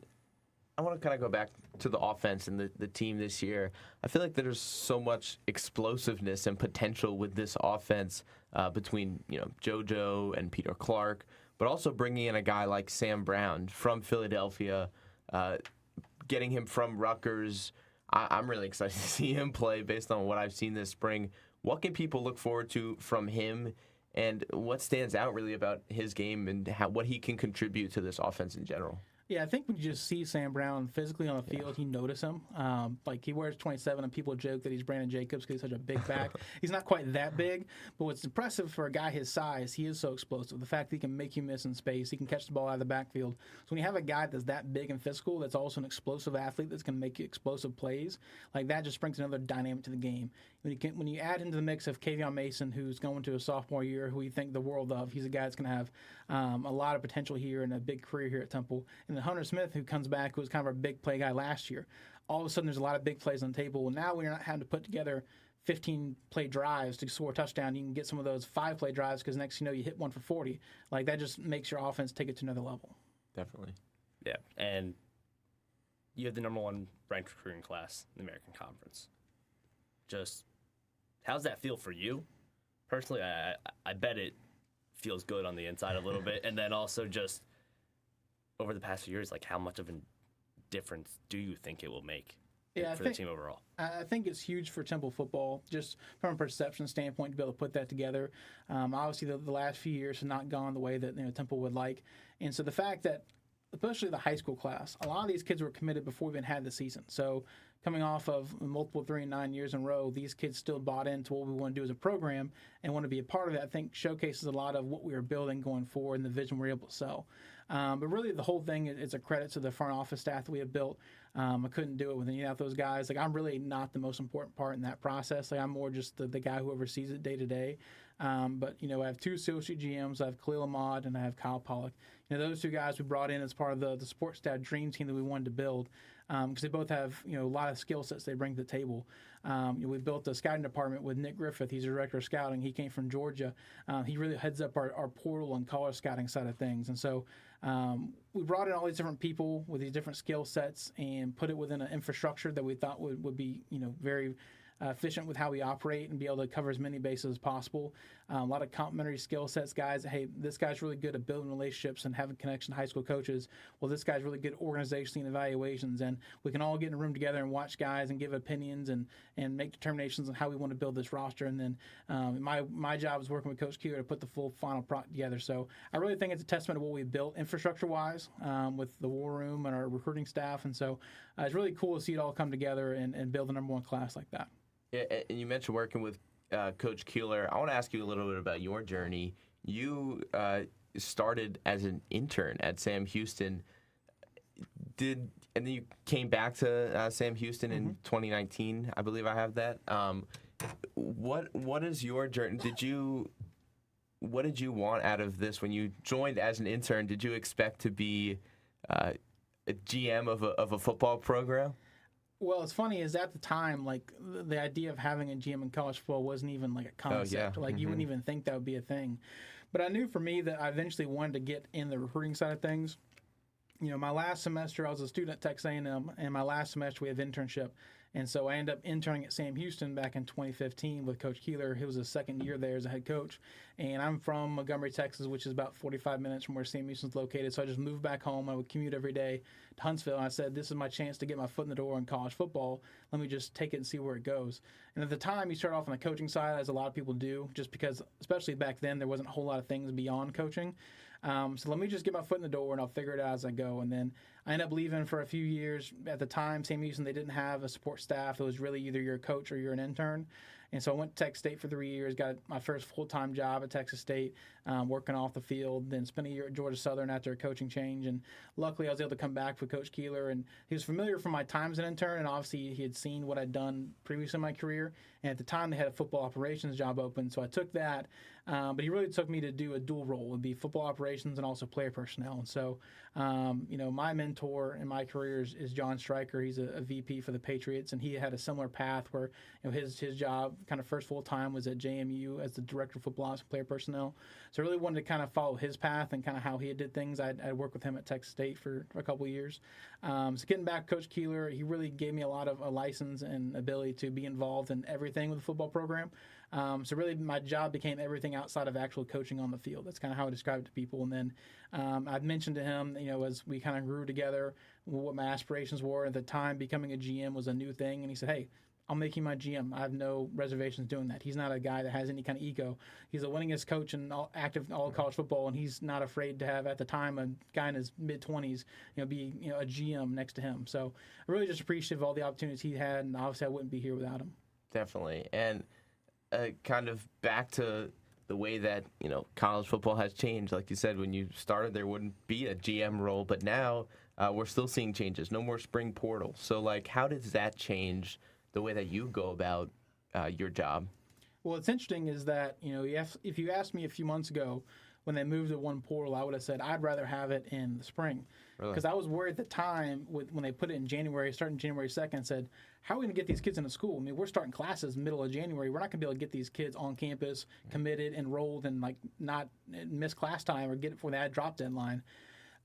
F: I want to kind of go back to the offense and the team this year. I feel like there's so much explosiveness and potential with this offense between JoJo and Peter Clark, but also bringing in a guy like Sam Brown from Philadelphia, getting him from Rutgers. I'm really excited to see him play based on what I've seen this spring. What can people look forward to from him, and what stands out really about his game and what he can contribute to this offense in general?
E: Yeah, I think when you just see Sam Brown physically on the field, you notice him. Like, he wears 27, and people joke that he's Brandon Jacobs because he's such a big back. He's not quite that big, but what's impressive for a guy his size, he is so explosive. The fact that he can make you miss in space, he can catch the ball out of the backfield. So when you have a guy that's that big and physical, that's also an explosive athlete that's going to make you explosive plays, like, that just brings another dynamic to the game. When you add into the mix of Kavion Mason, who's going to a sophomore year, who we think the world of, he's a guy that's going to have a lot of potential here and a big career here at Temple. And then Hunter Smith, who comes back, who was kind of our big play guy last year. All of a sudden, there's a lot of big plays on the table. Well, now we're not having to put together 15-play drives to score a touchdown. You can get some of those 5-play drives because next you hit one for 40. Like, that just makes your offense take it to another level.
F: Definitely.
B: Yeah, and you have the number 1 ranked recruiting class in the American Conference. Just, how's that feel for you? Personally, I bet it feels good on the inside a little bit. And then also just over the past few years, like, how much of a difference do you think it will make for the team overall?
E: I think it's huge for Temple football, just from a perception standpoint, to be able to put that together. Obviously, the last few years have not gone the way that Temple would like. And so the fact that, especially the high school class, a lot of these kids were committed before we even had the season. So coming off of multiple 3 and 9 years in a row, these kids still bought into what we want to do as a program and want to be a part of that. I think showcases a lot of what we are building going forward and the vision we're able to sell. But really, the whole thing is a credit to the front office staff that we have built. I couldn't do it with any of those guys. Like, I'm really not the most important part in that process. Like, I'm more just the guy who oversees it day to day. But I have 2 associate GMs. I have Khalil Ahmad and I have Kyle Pollock. Those 2 guys we brought in as part of the sports staff dream team that we wanted to build, because they both have a lot of skill sets they bring to the table. We built a scouting department with Nick Griffith. He's a director of scouting. He came from Georgia. He really heads up our portal and college scouting side of things. And so we brought in all these different people with these different skill sets and put it within an infrastructure that we thought would be very efficient with how we operate and be able to cover as many bases as possible. A lot of complementary skill sets, guys. Hey, this guy's really good at building relationships and having connection to high school coaches. Well, this guy's really good at organization and evaluations, and we can all get in a room together and watch guys and give opinions and make determinations on how we want to build this roster. And then my job is working with Coach Keeler to put the full final product together. So I really think it's a testament to what we've built infrastructure-wise with the war room and our recruiting staff. And so it's really cool to see it all come together and build a number 1 class like that.
F: Yeah, and you mentioned working with Coach Keeler. I want to ask you a little bit about your journey. You started as an intern at Sam Houston. And then you came back to Sam Houston in 2019. I believe I have that. What is your journey? What did you want out of this when you joined as an intern? Did you expect to be a GM of a football program?
E: Well, it's funny is at the time, like, the idea of having a GM in college football wasn't even like a concept.
F: Oh, yeah.
E: Like, you wouldn't even think that would be a thing. But I knew for me that I eventually wanted to get in the recruiting side of things. My last semester, I was a student at Texas A&M, and my last semester we had internship. And so I ended up interning at Sam Houston back in 2015 with Coach Keeler. He was his second year there as a head coach. And I'm from Montgomery, Texas, which is about 45 minutes from where Sam Houston's located. So I just moved back home. I would commute every day to Huntsville. And I said, this is my chance to get my foot in the door in college football. Let me just take it and see where it goes. And at the time, you start off on the coaching side, as a lot of people do, just because, especially back then, there wasn't a whole lot of things beyond coaching. So let me just get my foot in the door, and I'll figure it out as I go. And then I ended up leaving for a few years. At the time, Sam Houston, they didn't have a support staff. It was really either you're a coach or you're an intern. And so I went to Texas State for 3 years, got my first full-time job at Texas State, working off the field, then spent a year at Georgia Southern after a coaching change. And luckily I was able to come back with Coach Keeler, and he was familiar from my time as an intern, and obviously he had seen what I'd done previously in my career. And at the time they had a football operations job open, so I took that. But he really took me to do a dual role, would be football operations and also player personnel. And so, my mentor in my career is John Stryker. He's a VP for the Patriots, and he had a similar path where his job kind of first full time was at JMU as the director of football ops and player personnel. So I really wanted to kind of follow his path and kind of how he did things. I'd worked with him at Texas State for a couple of years. So getting back, Coach Keeler, he really gave me a lot of a license and ability to be involved in everything with the football program. So really my job became everything outside of actual coaching on the field. That's kind of how I described it to people. And then I've mentioned to him, as we kind of grew together, what my aspirations were. At the time, becoming a GM was a new thing. And he said, hey, I'll make you my GM. I have no reservations doing that. He's not a guy that has any kind of ego. He's the winningest coach in active all college football, and he's not afraid to have, at the time, a guy in his mid-20s, be a GM next to him. So I'm really just appreciative of all the opportunities he had, and obviously I wouldn't be here without him.
F: Definitely. And kind of back to the way that, college football has changed. Like you said, when you started, there wouldn't be a GM role, but now we're still seeing changes. No more spring portal. So, how does that change the way that you go about your job?
E: Well, what's interesting is that, if you asked me a few months ago when they moved to one portal, I would have said I'd rather have it in the spring. Because I was worried at the time when they put it in January, starting January 2nd, said, how are we going to get these kids into school? I mean, we're starting classes middle of January. We're not going to be able to get these kids on campus, committed, enrolled, and not miss class time or get it before that drop deadline.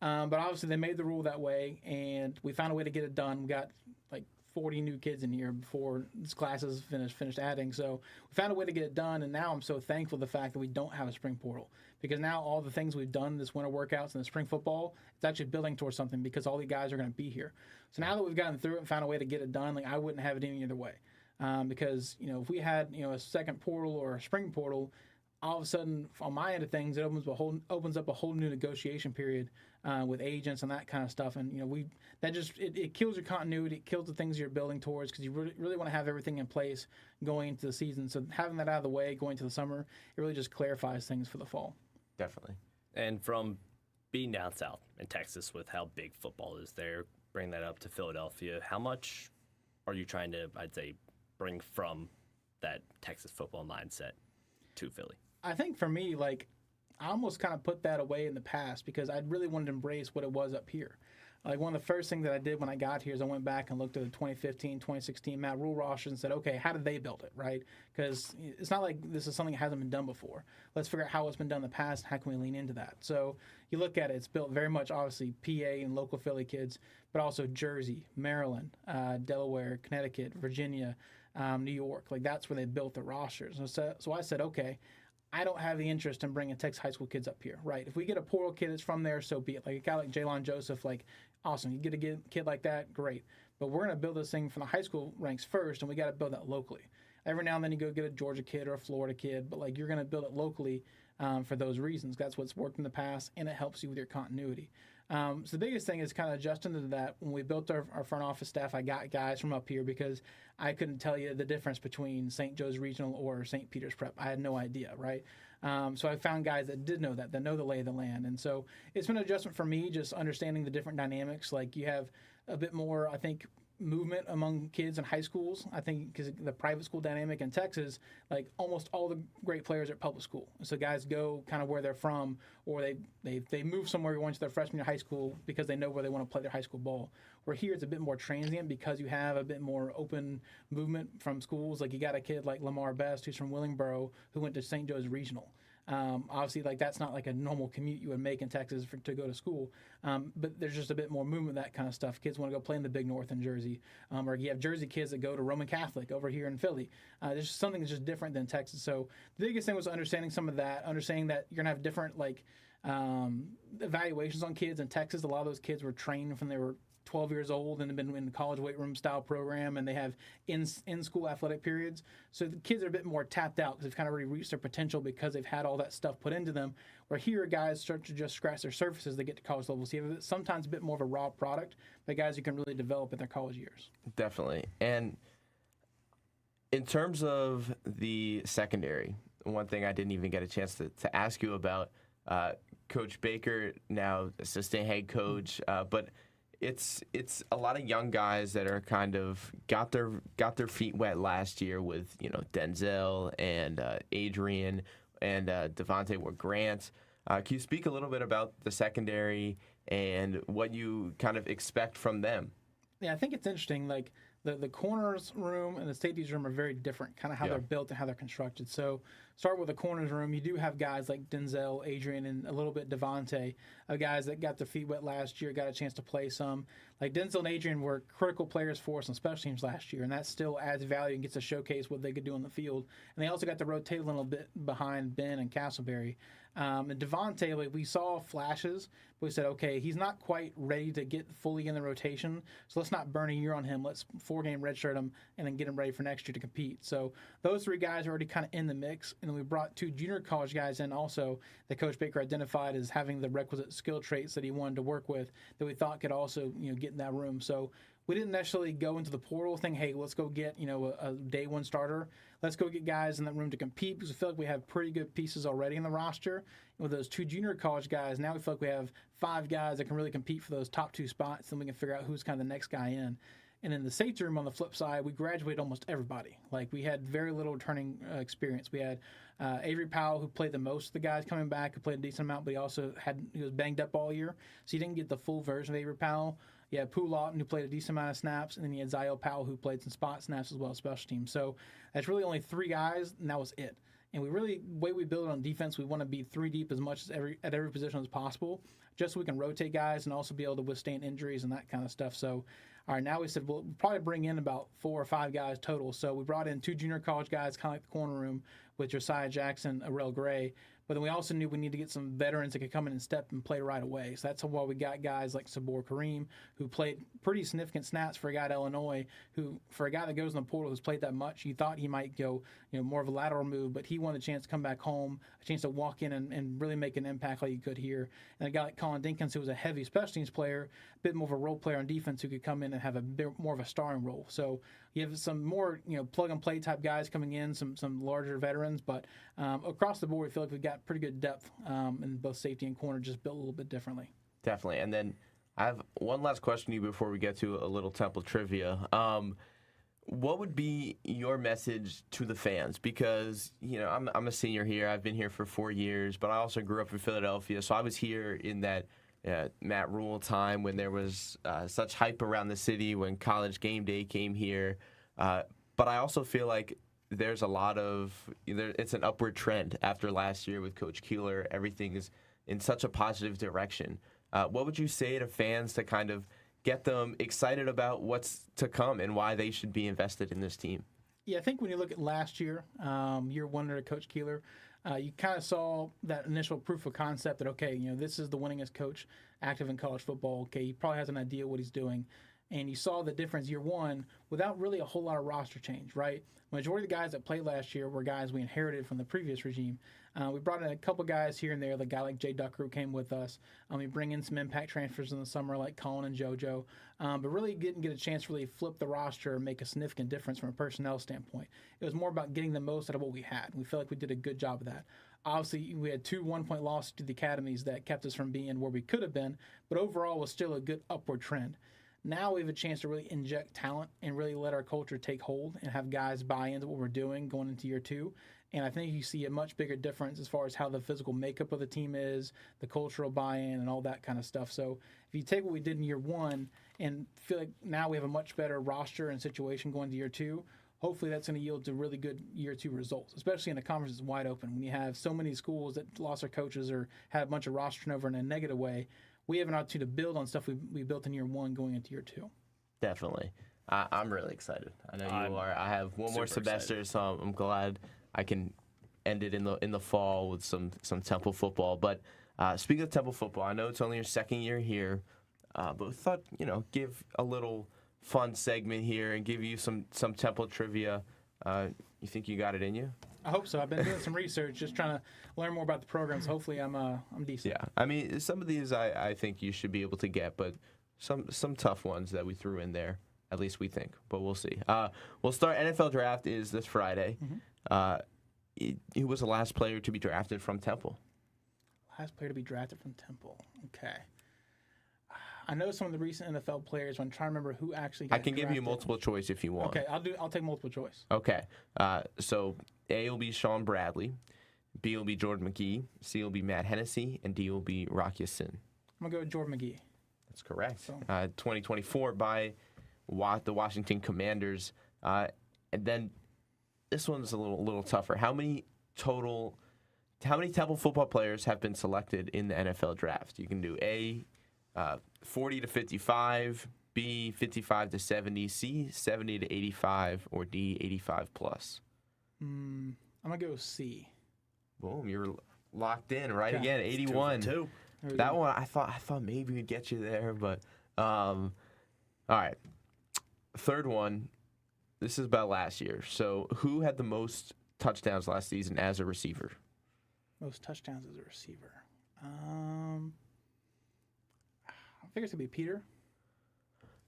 E: But obviously they made the rule that way, and we found a way to get it done. We got 40 new kids in here before this classes finished adding. So we found a way to get it done, and now I'm so thankful for the fact that we don't have a spring portal, because now all the things we've done, this winter workouts and the spring football, it's actually building towards something because all the guys are going to be here. So now that we've gotten through it and found a way to get it done, I wouldn't have it any other way. Because, if we had, a second portal or a spring portal, all of a sudden, on my end of things, it opens up a whole new negotiation period with agents and that kind of stuff. And it kills your continuity, it kills the things you're building towards, because you really want to have everything in place going into the season. So having that out of the way going to the summer, it really just clarifies things for the fall.
F: Definitely.
B: And from being down south in Texas with how big football is there, bring that up to Philadelphia, how much are you trying to, I'd say, bring from that Texas football mindset to Philly?
E: I think for me, I almost kind of put that away in the past because I really wanted to embrace what it was up here. One of the first things that I did when I got here is I went back and looked at the 2015, 2016 Matt Rule roster and said, okay, how did they build it, right? Because it's not like this is something that hasn't been done before. Let's figure out how it's been done in the past and how can we lean into that. So you look at it, it's built very much, obviously, PA and local Philly kids, but also Jersey, Maryland, Delaware, Connecticut, Virginia, New York. That's where they built the rosters. So I said, okay, I don't have the interest in bringing Texas high school kids up here, right? If we get a portal kid that's from there, so be it. A guy like Jalon Joseph, awesome. You get a kid like that, great. But we're going to build this thing from the high school ranks first, and we got to build that locally. Every now and then you go get a Georgia kid or a Florida kid, but you're going to build it locally for those reasons. That's what's worked in the past, and it helps you with your continuity. So the biggest thing is kind of adjusting to that. When we built our front office staff, I got guys from up here because I couldn't tell you the difference between St. Joe's Regional or St. Peter's Prep. I had no idea, right? So I found guys that did know that know the lay of the land. And so it's been an adjustment for me, just understanding the different dynamics. You have a bit more, I think, movement among kids in high schools. I think because the private school dynamic in Texas, almost all the great players are at public school. So guys go kind of where they're from, or they move somewhere once their freshman year of high school because they know where they want to play their high school ball. Where here it's a bit more transient because you have a bit more open movement from schools. You got a kid like Lamar Best who's from Willingboro who went to St. Joe's Regional. Obviously, that's not a normal commute you would make in Texas to go to school. But there's just a bit more movement, that kind of stuff. Kids want to go play in the Big North in Jersey. Or you have Jersey kids that go to Roman Catholic over here in Philly. There's just something that's just different than Texas. So the biggest thing was understanding some of that, understanding that you're going to have different evaluations on kids in Texas. A lot of those kids were trained when they were 12 years old and have been in the college weight room style program, and they have in-school athletic periods. So the kids are a bit more tapped out because they've kind of already reached their potential because they've had all that stuff put into them. Where here, guys start to just scratch their surfaces. They get to college levels. So you have sometimes a bit more of a raw product, but guys you can really develop in their college years.
F: Definitely. And in terms of the secondary, one thing I didn't even get a chance to ask you about, Coach Baker, now assistant head coach, but it's a lot of young guys that are kind of got their feet wet last year with Denzel and Adrian and Devontae Grant. Can you speak a little bit about the secondary and what you kind of expect from them?
E: Yeah, I think it's interesting. Like the corners room and the safeties room are very different, kind of how they're built and how they're constructed. So start with the corners room. You do have guys like Denzel, Adrian, and a little bit Devontae, guys that got their feet wet last year, got a chance to play some. Like Denzel and Adrian were critical players for us on special teams last year, and that still adds value and gets to showcase what they could do on the field. And they also got to rotate a little bit behind Ben and Castleberry. And Devontae, like, we saw flashes, but we said, okay, he's not quite ready to get fully in the rotation, so let's not burn a year on him. Let's 4-game redshirt him and then get him ready for next year to compete. So those 3 guys are already kind of in the mix, and then we brought 2 junior college guys in also that Coach Baker identified as having the requisite skill traits that he wanted to work with that we thought could also get in that room. So we didn't necessarily go into the portal thing, hey, let's go get a day 1 starter. Let's go get guys in that room to compete, because we feel like we have pretty good pieces already in the roster. And with those 2 junior college guys, now we feel like we have 5 guys that can really compete for those top 2 spots, then we can figure out who's kind of the next guy in. And in the safety room on the flip side, we graduated almost everybody. Like, we had very little returning experience. We had Avery Powell, who played the most of the guys coming back, who played a decent amount, but he was banged up all year, so he didn't get the full version of Avery Powell. You had Pooh Lawton, who played a decent amount of snaps, and then you had Ziel Powell, who played some spot snaps as well as special teams. So that's really only 3 guys, and that was it. And the way we build it on defense, we want to be 3 deep as much as at every position as possible, just so we can rotate guys and also be able to withstand injuries and that kind of stuff. So, all right, now we said we'll probably bring in about 4 or 5 guys total. So we brought in 2 junior college guys, kind of like the corner room, with Josiah Jackson, Arel Gray. But then we also knew we need to get some veterans that could come in and step and play right away. So that's why we got guys like Sabor Kareem, who played pretty significant snaps for a guy at Illinois, who, for a guy that goes in the portal who's played that much, you thought he might go more of a lateral move, but he wanted a chance to come back home, a chance to walk in and really make an impact like you could here. And a guy like Colin Dinkins, who was a heavy special teams player, a bit more of a role player on defense, who could come in and have a bit more of a starring role. So you have some more plug-and-play type guys coming in, some larger veterans, but across the board, we feel like we've got pretty good depth in both safety and corner, just built a little bit differently.
F: Definitely. And then I have one last question to you before we get to a little Temple trivia. What would be your message to the fans? Because, I'm a senior here. I've been here for 4 years, but I also grew up in Philadelphia. So I was here in that Matt Rule time when there was such hype around the city when College Game Day came here. But I also feel like there's a lot of it's an upward trend after last year with Coach Keeler. Everything is in such a positive direction. What would you say to fans to kind of get them excited about what's to come and why they should be invested in this team?
E: Yeah, I think when you look at last year, year 1 under Coach Keeler, you kind of saw that initial proof of concept that, okay, this is the winningest coach active in college football. Okay, he probably has an idea what he's doing. And you saw the difference year 1 without really a whole lot of roster change, right? Majority of the guys that played last year were guys we inherited from the previous regime. We brought in a couple guys here and there, the guy like Jay Ducker who came with us. We bring in some impact transfers in the summer like Colin and JoJo. But really didn't get a chance to really flip the roster and make a significant difference from a personnel standpoint. It was more about getting the most out of what we had. We feel like we did a good job of that. Obviously, we had 2 1-point losses to the academies that kept us from being where we could have been, but overall was still a good upward trend. Now we have a chance to really inject talent and really let our culture take hold and have guys buy into what we're doing going into year 2. And I think you see a much bigger difference as far as how the physical makeup of the team is, the cultural buy-in, and all that kind of stuff. So if you take what we did in year 1 and feel like now we have a much better roster and situation going to year 2, hopefully that's going to yield to really good year 2 results, especially in a conference that's wide open. When you have so many schools that lost their coaches or had a bunch of roster turnover in a negative way, we have an opportunity to build on stuff we built in year 1 going into year 2.
F: Definitely. I'm really excited. I know you are. I have one more semester, excited. So I'm glad I can end it in the fall with some Temple football. But speaking of Temple football, I know it's only your 2nd year here, but we thought, give a little fun segment here and give you some Temple trivia. You think you got it in you?
E: I hope so. I've been doing some research, just trying to learn more about the programs. Hopefully, I'm decent.
F: Yeah, I mean, some of these I think you should be able to get, but some tough ones that we threw in there. At least we think, but we'll see. We'll start. NFL draft is this Friday. Who was the last player to be drafted from Temple?
E: Last player to be drafted from Temple. Okay. I know some of the recent NFL players. I'm trying to remember who actually got
F: I can give you
E: drafted.
F: multiple choice if you want.
E: Okay, I'll take multiple choice.
F: Okay. So A will be Sean Bradley, B will be Jordan McGee, C will be Matt Hennessy, and D will be Rock Ya-Sin.
E: I'm gonna go with Jordan McGee.
F: That's correct.
E: So-
F: 2024 by the Washington Commanders. And then this one's a little tougher. How many Temple football players have been selected in the NFL draft? You can do A, 40 to 55, B, 55 to 70, C, 70 to 85, or D, 85 plus.
E: I'm gonna go C.
F: Boom, you're locked in right
E: Yeah.
F: again. 81.
B: 2
E: There we
F: That
E: go.
F: one I thought maybe we'd get you there, but all right. Third one. This is about last year. So who had the most touchdowns last season as a receiver?
E: Most touchdowns as a receiver. I figure it's gonna be Peter.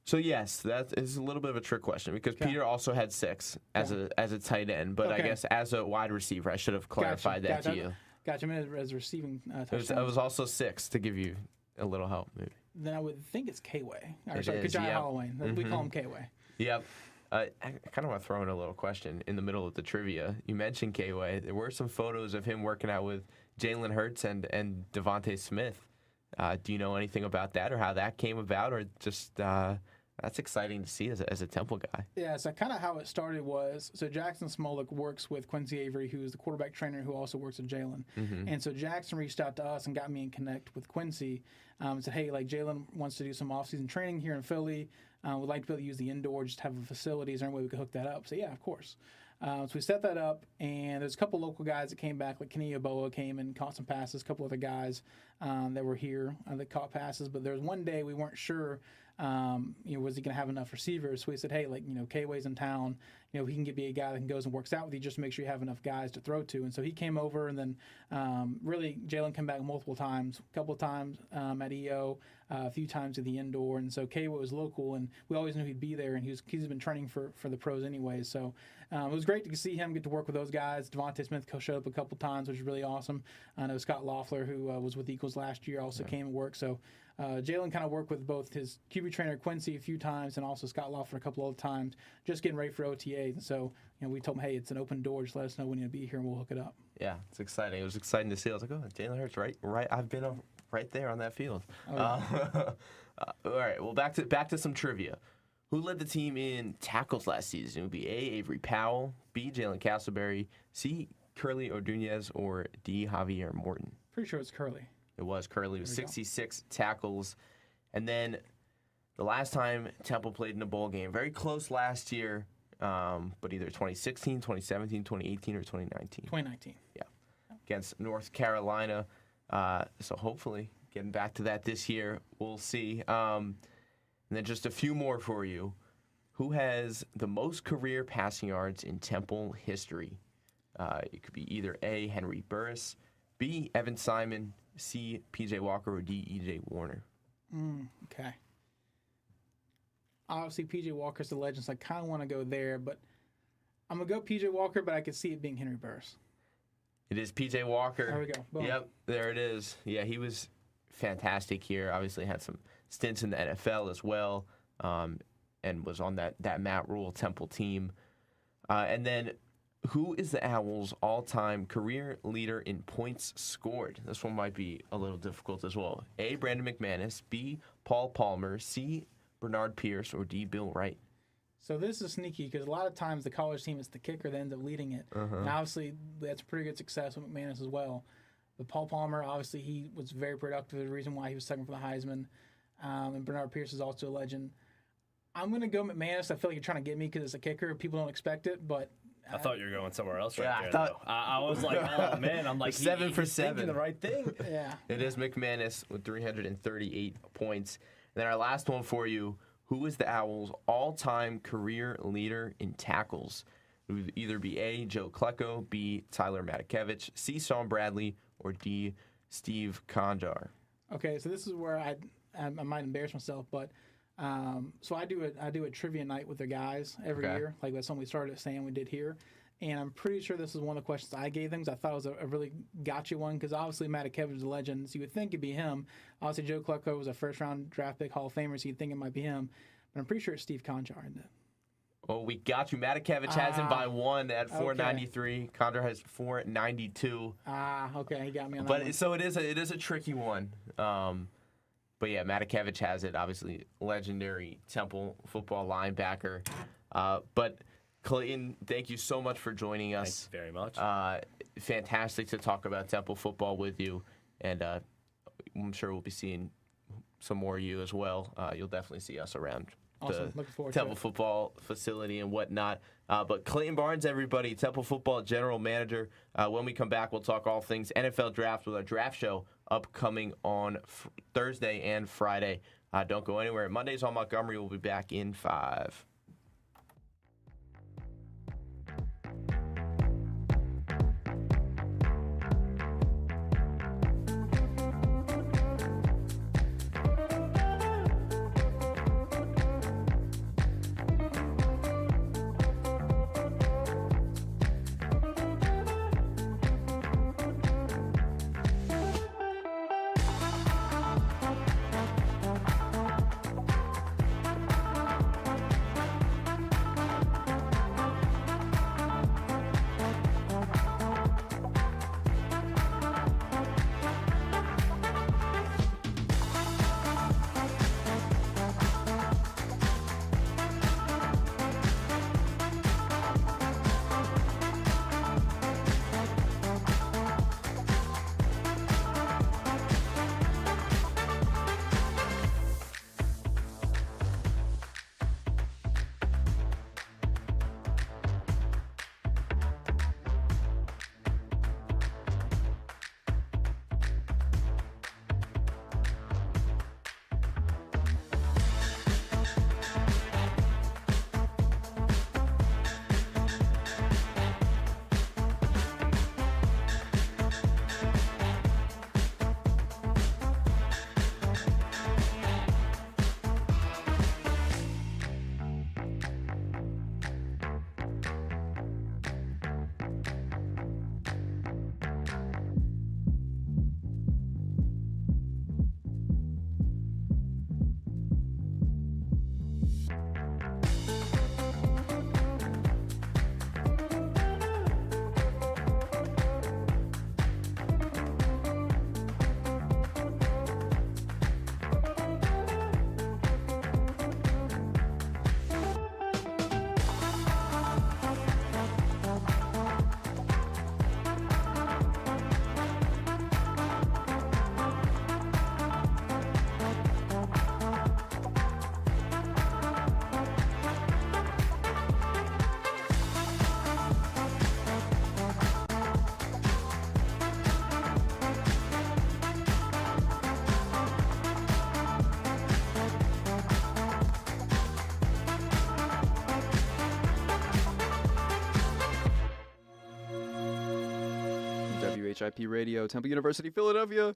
F: So yes, that is a little bit of a trick question because
E: Okay.
F: Peter also had 6 as a tight end, but I
E: Okay.
F: guess as a wide receiver, I should have clarified that to you.
E: Gotcha. I mean, as receiving
F: It
E: touchdowns.
F: was also 6 to give you a little help. Maybe.
E: Then I would think it's K-Way. Or,
F: It
E: sorry,
F: is,
E: Kajai
F: yep.
E: Holloway. We call him K-Way.
F: Yep. I kind of want to throw in a little question in the middle of the trivia. You mentioned K-Way. There were some photos of him working out with Jalen Hurts and Devontae Smith. Do you know anything about that or how that came about, or just that's exciting to see as a Temple guy?
E: Yeah, so kind of how it started was, so Jackson Smolik works with Quincy Avery, who's the quarterback trainer who also works with Jalen. And so Jackson reached out to us and got me in connect with Quincy. Said, hey, like Jalen wants to do some off-season training here in Philly. Would like to be able to use the indoor, just have a facility. Is there any way we could hook that up? So yeah, of course. So we set that up, and there's a couple local guys that came back, like Kenny Oboa came and caught some passes, a couple other guys that were here that caught passes. But there was one day we weren't sure, was he going to have enough receivers? So we said, hey, K-Way's in town. He can be a guy that goes and works out with you just to make sure you have enough guys to throw to. And so he came over, and then really Jalen came back multiple times, a couple of times at EO, a few times at the indoor. And so K-Way was local, and we always knew he'd be there, and he's been training for the pros anyways. So it was great to see him get to work with those guys. Devontae Smith showed up a couple times, which was really awesome. I know Scott Loeffler, who was with the Eagles last year, also came and worked. So Jalen kind of worked with both his QB trainer Quincy a few times and also Scott Loeffler a couple other times, just getting ready for OTAs. And so we told him, hey, it's an open door. Just let us know when you'll be here, and we'll hook it up.
F: Yeah, it's exciting. It was exciting to see. I was like, oh, Jalen Hurts, right. I've been right there on that field.
E: Oh, yeah.
F: All right. Well, back to some trivia. Who led the team in tackles last season? It would be A, Avery Powell, B, Jalen Castleberry, C, Curly Ordunez, or D, Javier Morton.
E: Pretty sure it's Curly.
F: It was Curly. It was
E: There we go.
F: 66 tackles. And then the last time Temple played in a bowl game, very close last year, but either 2016, 2017, 2018, or 2019.
E: 2019.
F: Against North Carolina. So hopefully getting back to that this year. We'll see. And then just a few more for you. Who has the most career passing yards in Temple history? It could be either A, Henry Burris, B, Evan Simon, C, P.J. Walker, or D, E.J. Warner.
E: Okay. Obviously, P.J. Walker's the legend, so I kind of want to go there, but I'm going to go P.J. Walker, but I could see it being Henry Burris.
F: It is P.J. Walker.
E: There we go. Boom.
F: Yep, there it is. Yeah, he was fantastic here. Obviously had some stints in the NFL as well, and was on that Matt Rule Temple team. And then who is the Owls' all-time career leader in points scored? This one might be a little difficult as well. A, Brandon McManus, B, Paul Palmer, C, Bernard Pierce, or D, Bill Wright.
E: So this is sneaky because a lot of times the college team is the kicker that ends up leading it. And obviously, that's pretty good success with McManus as well. But Paul Palmer, obviously, he was very productive. The reason why he was second for the Heisman. And Bernard Pierce is also a legend. I'm going to go McManus. I feel like you're trying to get me because it's a kicker. People don't expect it, but
B: I thought you were going somewhere else right
F: Yeah, I
B: there.
F: thought-
B: though. I was like, oh man, I'm like
F: 7 for
B: he's thinking
F: 7.
B: the right thing.
E: yeah.
F: It is McManus with 338 points. And then our last one for you. Who is the Owls' all-time career leader in tackles? It would either be A, Joe Klecko, B, Tyler Matakevich, C, Sean Bradley, or D, Steve Conjar.
E: Okay, so this is where I might embarrass myself, but So I do a trivia night with the guys every
A: Okay.
E: year. Like that's something we started at Sam, we did here. And I'm pretty sure this is one of the questions I gave them because I thought it was a really gotcha one because obviously Matakevich is a legend, so you would think it'd be him. Obviously Joe Klecko was a first-round draft pick Hall of Famer, so you'd think it might be him. But I'm pretty sure it's Steve Conjar, isn't it?
F: Well, we got you. Matakevich has him by 1 at 493. Condor has 492.
E: Okay, he got me on that
F: But
E: one.
F: so it is a tricky one. But yeah, Matakevich has it. Obviously, legendary Temple football linebacker. But Clayton, thank you so much for joining us.
B: Thanks very much.
F: Fantastic to talk about Temple football with you, and I'm sure we'll be seeing some more of you as well. You'll definitely see us around
E: Awesome.
F: the
E: Looking forward to
F: Temple
E: it.
F: football facility and whatnot. But Clayton Barnes, everybody, Temple football general manager. When we come back, we'll talk all things NFL draft with our draft show upcoming on Thursday and Friday. Don't go anywhere. Mondays on Montgomery. We'll be back in 5.
G: WHIP Radio, Temple University, Philadelphia.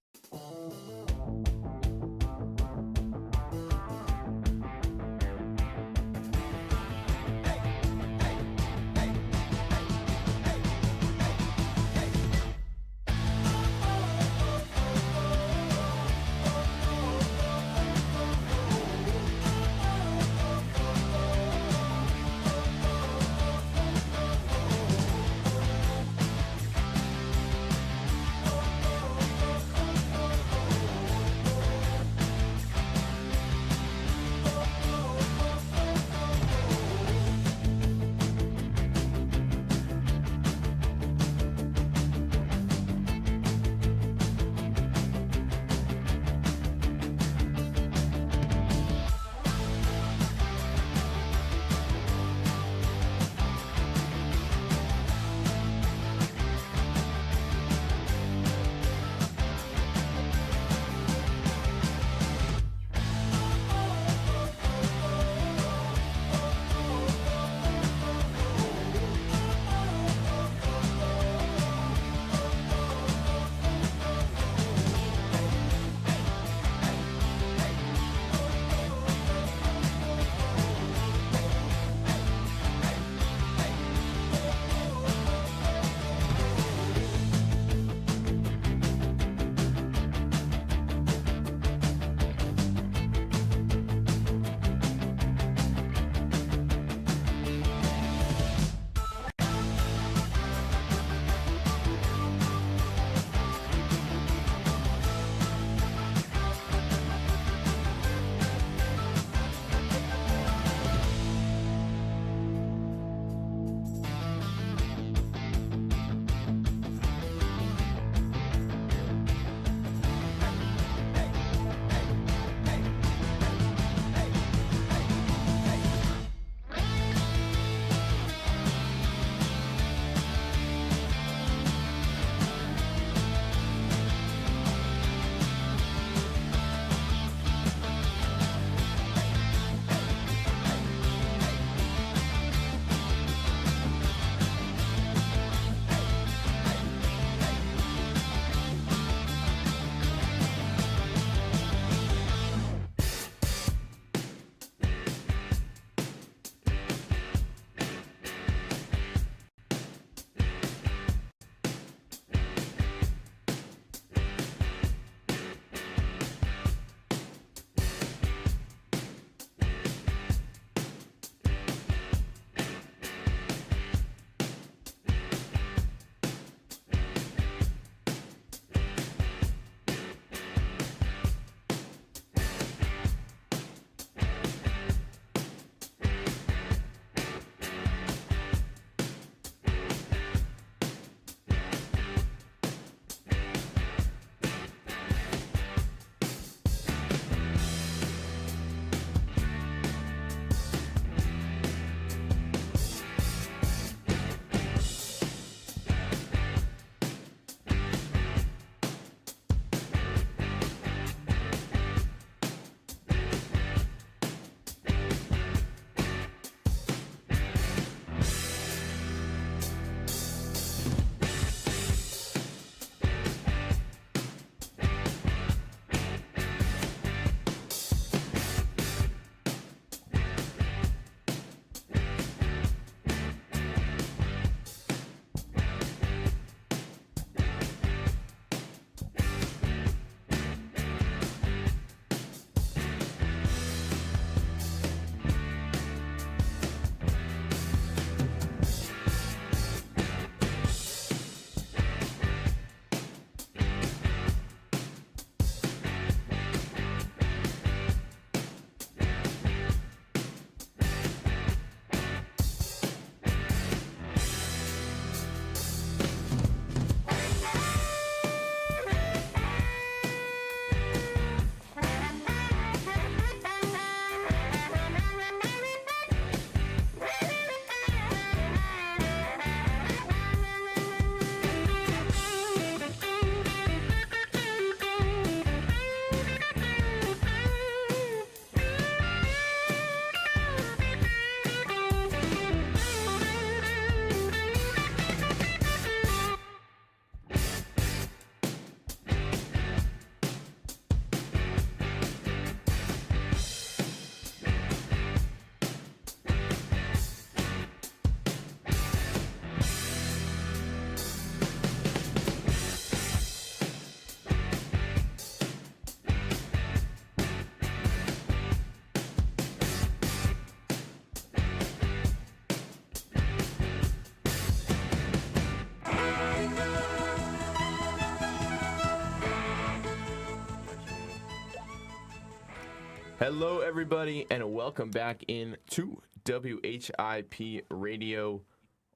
A: Hello, everybody, and welcome back in to WHIP Radio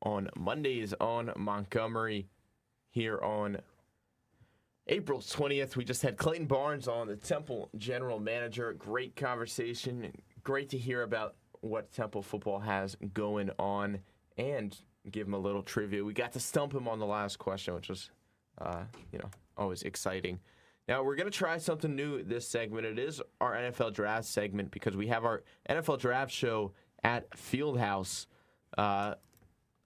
A: on Mondays on Montgomery here on April 20th. We just had Clayton Barnes on, the Temple general manager. Great conversation. Great to hear about what Temple football has going on and give him a little trivia. We got to stump him on the last question, which was, always exciting. Now, we're going to try something new this segment. It is our NFL Draft segment because we have our NFL Draft show at Fieldhouse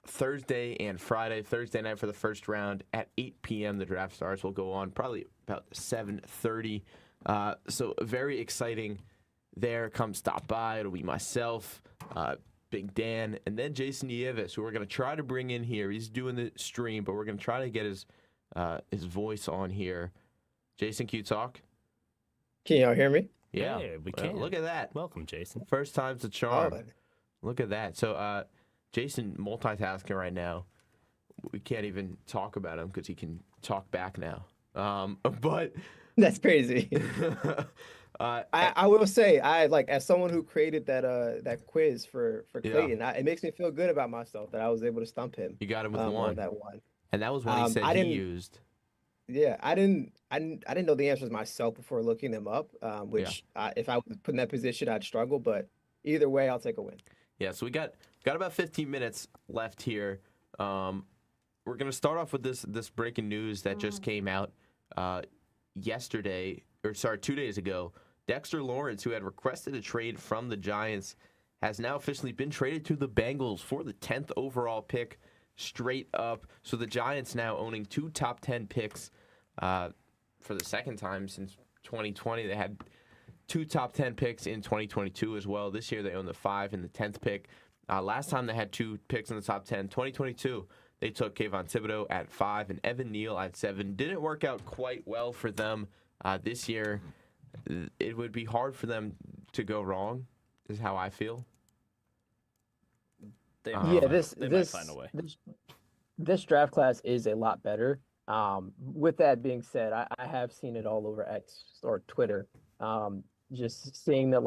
A: Thursday and Friday. Thursday night for the first round at 8 p.m. The draft starts. Will go on probably about 7:30. So very exciting there. Come stop by. It'll be myself, Big Dan, and then Jason Nieves, who we're going to try to bring in here. He's doing the stream, but we're going to try to get his voice on here. Jason, can you talk?
H: Can y'all hear me?
A: Yeah,
B: Hey, we
A: well,
B: can.
A: look at that.
B: Welcome, Jason.
A: First time's a charm.
H: Oh,
A: Look at that. So, Jason multitasking right now. We can't even talk about him because he can talk back now. But
H: that's crazy. I will say, as someone who created that quiz for Clayton, it makes me feel good about myself that I was able to stump him.
A: You got him with
H: on
A: one.
H: that one.
A: And that was one he said he used.
H: Yeah, I didn't know the answers myself before looking them up. If I was put in that position, I'd struggle. But either way, I'll take a win.
A: Yeah, so we got about 15 minutes left here. We're gonna start off with this breaking news that just came out 2 days ago. Dexter Lawrence, who had requested a trade from the Giants, has now officially been traded to the Bengals for the 10th overall pick. Straight up. So the Giants now owning 2 top 10 picks for the second time since 2020. They had 2 top 10 picks in 2022 as well. This year they own the 5 and the 10th pick. Last time they had 2 picks in the top 10, 2022, they took Kayvon Thibodeau at 5 and Evan Neal at 7. Didn't work out quite well for them this year. It would be hard for them to go wrong, is how I feel.
B: They
H: might
B: find a way.
H: This draft class is a lot better. With that being said, I have seen it all over X or Twitter. Just seeing that,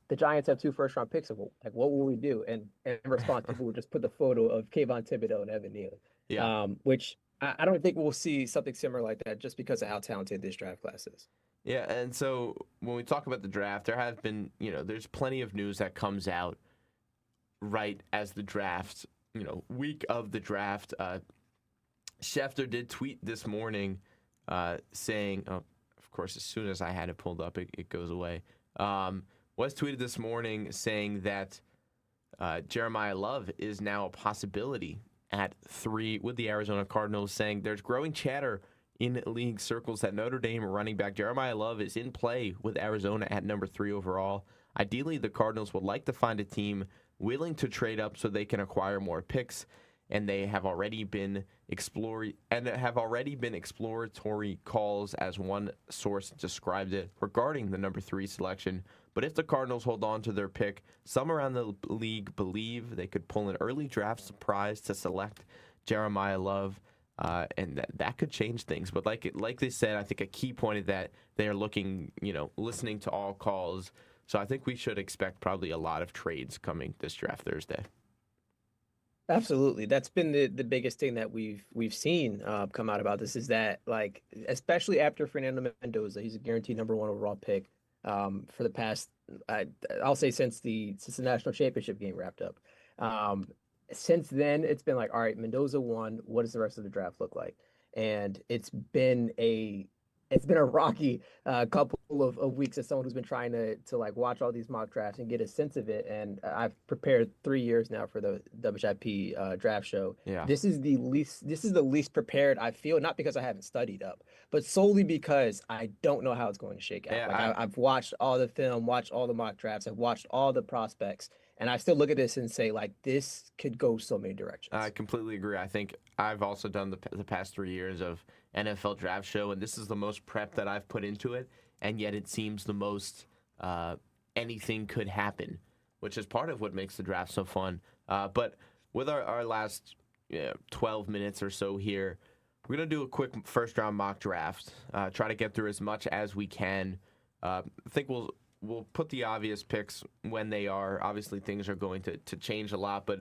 H: the Giants have 2 first-round picks. What will we do? And in response, people would just put the photo of Kayvon Thibodeau and Evan Neal.
A: Yeah.
H: Which I don't think we'll see something similar like that just because of how talented this draft class is.
A: Yeah, and so when we talk about the draft, there have been, there's plenty of news that comes out right as the draft, week of the draft. Schefter did tweet this morning saying, of course, as soon as I had it pulled up, it goes away. Was tweeted this morning saying that Jeremiah Love is now a possibility at 3 with the Arizona Cardinals, saying there's growing chatter in league circles that Notre Dame running back Jeremiah Love is in play with Arizona at number 3 overall. Ideally, the Cardinals would like to find a team willing to trade up so they can acquire more picks, and they have already been exploratory calls, as one source described it, regarding the number 3 selection. But if the Cardinals hold on to their pick, some around the league believe they could pull an early draft surprise to select Jeremiah Love, and that could change things. But like they said, I think a key point is that they are looking, listening to all calls. So I think we should expect probably a lot of trades coming this draft Thursday.
H: Absolutely. That's been the biggest thing that we've seen come out about this is that, especially after Fernando Mendoza, he's a guaranteed number 1 overall pick for the past, I'll say since the national championship game wrapped up. Since then, it's been all right, Mendoza won. What does the rest of the draft look like? And it's been a rocky couple of weeks as someone who's been trying to watch all these mock drafts and get a sense of it. And I've prepared 3 years now for the WHIP draft show.
A: Yeah.
H: This is the least prepared I feel, not because I haven't studied up, but solely because I don't know how it's going to shake out.
A: Yeah,
H: I've watched all the film, watched all the mock drafts, I've watched all the prospects, and I still look at this and say, this could go so many directions.
A: I completely agree. I think I've also done the past 3 years of NFL draft show, and this is the most prep that I've put into it, and yet it seems the most anything could happen, which is part of what makes the draft so fun. But with our last 12 minutes or so here, we're going to do a quick first-round mock draft, try to get through as much as we can. I think we'll we'll put the obvious picks when they are. Obviously, things are going to change a lot, but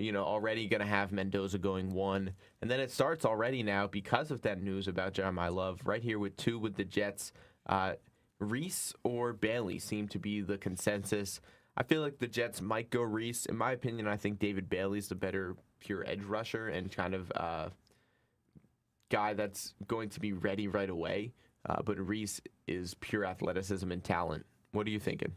A: already going to have Mendoza going 1. And then it starts already now because of that news about Jeremiah Love. Right here with 2 with the Jets. Reese or Bailey seem to be the consensus. I feel like the Jets might go Reese. In my opinion, I think David Bailey's the better pure edge rusher and kind of guy that's going to be ready right away. But Reese is pure athleticism and talent. What are you thinking?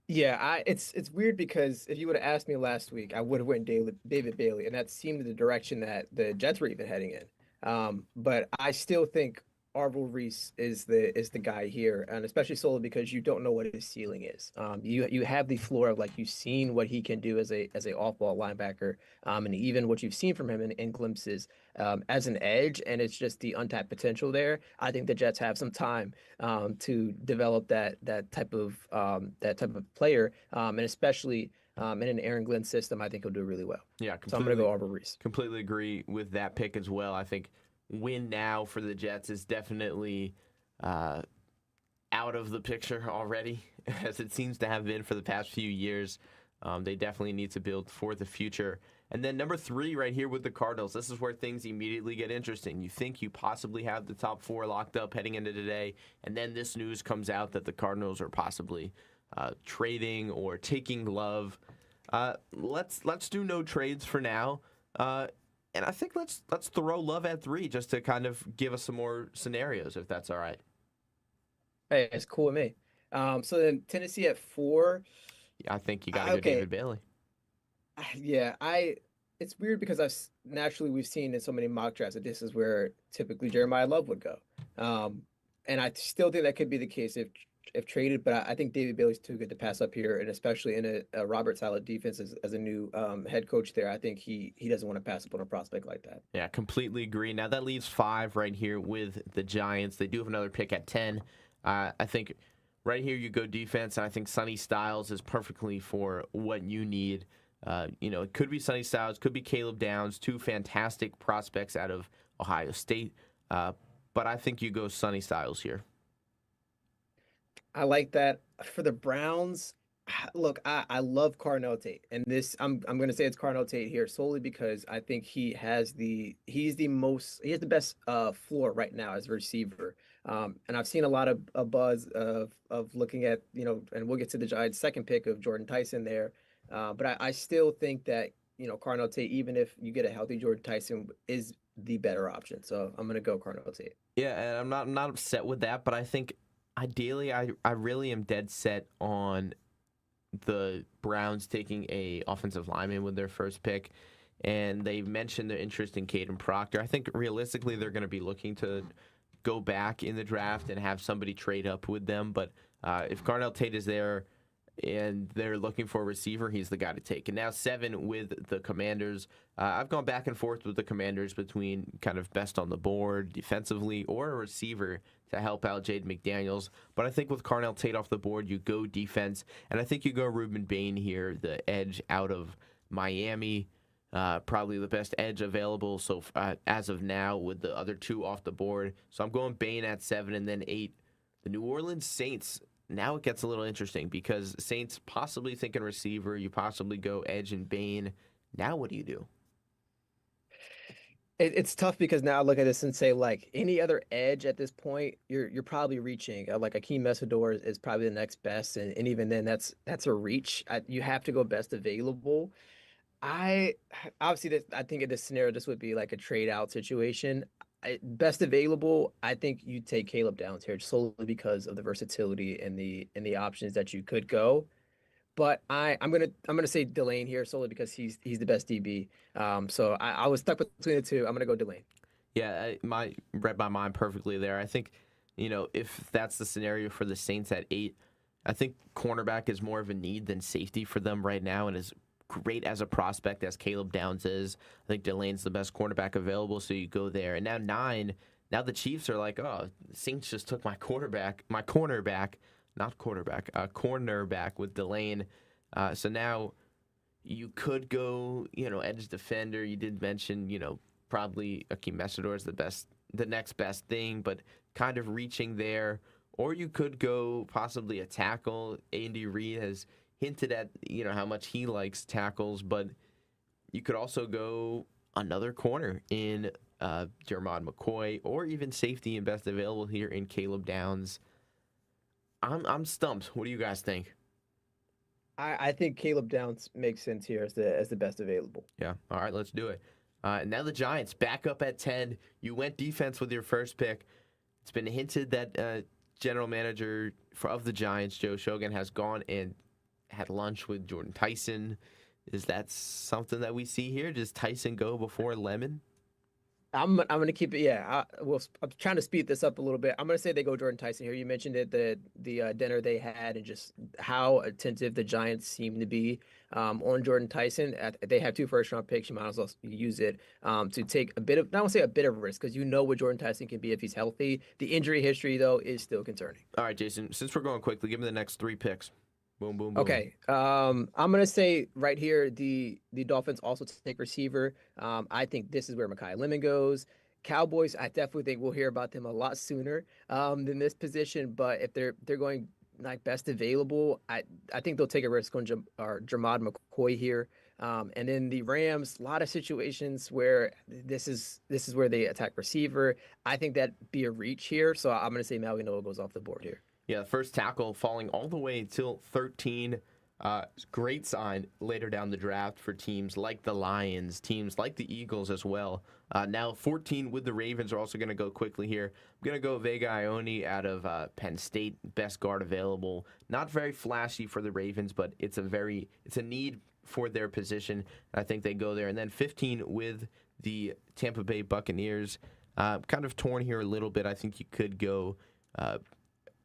H: Yeah, it's weird because if you would have asked me last week, I would have went David Bailey, and that seemed the direction that the Jets were even heading in. But I still think Arvel Reese is the guy here, and especially solely because you don't know what his ceiling is. You have the floor of, like, you've seen what he can do as a off-ball linebacker, and even what you've seen from him in glimpses as an edge, and it's just the untapped potential there. I think the Jets have some time to develop that type of player, and especially in an Aaron Glenn system, I think he'll do really well.
A: Yeah,
H: so I'm going to go Arvel Reese.
A: Completely agree with that pick as well. I think win now for the Jets is definitely out of the picture already, as it seems to have been for the past few years. They definitely need to build for the future. And then number 3 right here with the Cardinals. This is where things immediately get interesting. You think you possibly have the top 4 locked up heading into today, and then this news comes out that the Cardinals are possibly trading or taking Love. Let's do no trades for now. And I think let's throw Love at 3 just to kind of give us some more scenarios, if that's all right.
H: Hey, it's cool with me. So then Tennessee at 4.
A: Yeah, I think you got to go David Bailey.
H: Yeah, it's weird because we've seen in so many mock drafts that this is where typically Jeremiah Love would go. And I still think that could be the case if traded, but I think David Bailey's too good to pass up here, and especially in a Robert Saleh defense as a new head coach there, I think he doesn't want to pass up on a prospect like that.
A: Yeah, completely agree. Now that leaves 5 right here with the Giants. They do have another pick at 10. I think right here you go defense, and I think Sonny Styles is perfectly for what you need. It could be Sonny Styles, could be Caleb Downs, 2 fantastic prospects out of Ohio State, but I think you go Sonny Styles here.
H: I like that. For the Browns, look, I love Carnell Tate, and this I'm going to say it's Carnell Tate here solely because I think he's the best floor right now as a receiver. And I've seen a lot of buzz of looking at, and we'll get to the Giants' second pick of Jordan Tyson there. But I still think that, Carnell Tate, even if you get a healthy Jordan Tyson, is the better option. So I'm going to go Carnell Tate.
A: Yeah, and I'm not upset with that, but I think ideally I really am dead set on the Browns taking a offensive lineman with their first pick. And they mentioned their interest in Caden Proctor. I think realistically they're going to be looking to go back in the draft and have somebody trade up with them. But if Carnell Tate is there and they're looking for a receiver, he's the guy to take. And now 7 with the Commanders. I've gone back and forth with the Commanders between kind of best on the board defensively or a receiver to help out Jade McDaniels. But I think with Carnell Tate off the board, you go defense. And I think you go Reuben Bain here, the edge out of Miami. Probably the best edge available so as of now with the other 2 off the board. So I'm going Bain at 7 and then 8. The New Orleans Saints. Now it gets a little interesting because Saints possibly thinking receiver. You possibly go edge and Bain. Now what do you do?
H: It's tough because now I look at this and say, like, any other edge at this point, you're probably reaching. Like Akeem Mesidor is probably the next best, and even then that's a reach. You have to go best available. I think in this scenario this would be like a trade out situation. Best available, I think you take Caleb Downs here solely because of the versatility and the options that you could go. But I'm gonna say Delane here solely because he's the best DB. So I was stuck between the 2. I'm gonna go Delane.
A: Yeah, read my mind perfectly there. I think, if that's the scenario for the Saints at 8, I think cornerback is more of a need than safety for them right now, and is great as a prospect as Caleb Downs is. I think Delane's the best cornerback available, so you go there. And now 9, now the Chiefs are like, oh, the Saints just took my cornerback with Delane. So now you could go, edge defender. You did mention, probably Akeem Mesidor is the next best thing, but kind of reaching there. or you could go possibly a tackle. Andy Reid has hinted at how much he likes tackles, but you could also go another corner in Jermod McCoy, or even safety and best available here in Caleb Downs. I'm stumped. What do you guys think?
H: I think Caleb Downs makes sense here as the best available.
A: Yeah. All right, let's do it. Now the Giants back up at 10. You went defense with your first pick. It's been hinted that general manager of the Giants, Joe Shogan, has gone and had lunch with Jordan Tyson. Is that something that we see here? Does Tyson go before Lemon?
H: I'm gonna keep it. Yeah, I'm trying to speed this up a little bit. I'm gonna say they go Jordan Tyson here. You mentioned it, the dinner they had, and just how attentive the Giants seem to be on Jordan Tyson. They have 2 first-round picks. You might as well use it to take a bit of, not want to say a bit of risk, because you know what Jordan Tyson can be if he's healthy. The injury history though is still concerning.
A: All right, Jason. Since we're going quickly, give me the next 3 picks. Boom, boom, boom.
H: Okay. I'm gonna say right here the Dolphins also take receiver. I think this is where Mekhi Lemon goes. Cowboys, I definitely think we'll hear about them a lot sooner than this position. But if they're going like best available, I think they'll take a risk on Jermod McCoy here. And then the Rams, a lot of situations where this is where they attack receiver. I think that'd be a reach here. So I'm gonna say Malvin Noah goes off the board here.
A: Yeah, the first tackle falling all the way till 13. Great sign later down the draft for teams like the Lions, teams like the Eagles as well. Now 14 with the Ravens are also going to go quickly here. I'm going to go Vega Ione out of Penn State, best guard available. Not very flashy for the Ravens, but it's a need for their position. I think they go there. And then 15 with the Tampa Bay Buccaneers. Kind of torn here a little bit. I think you could go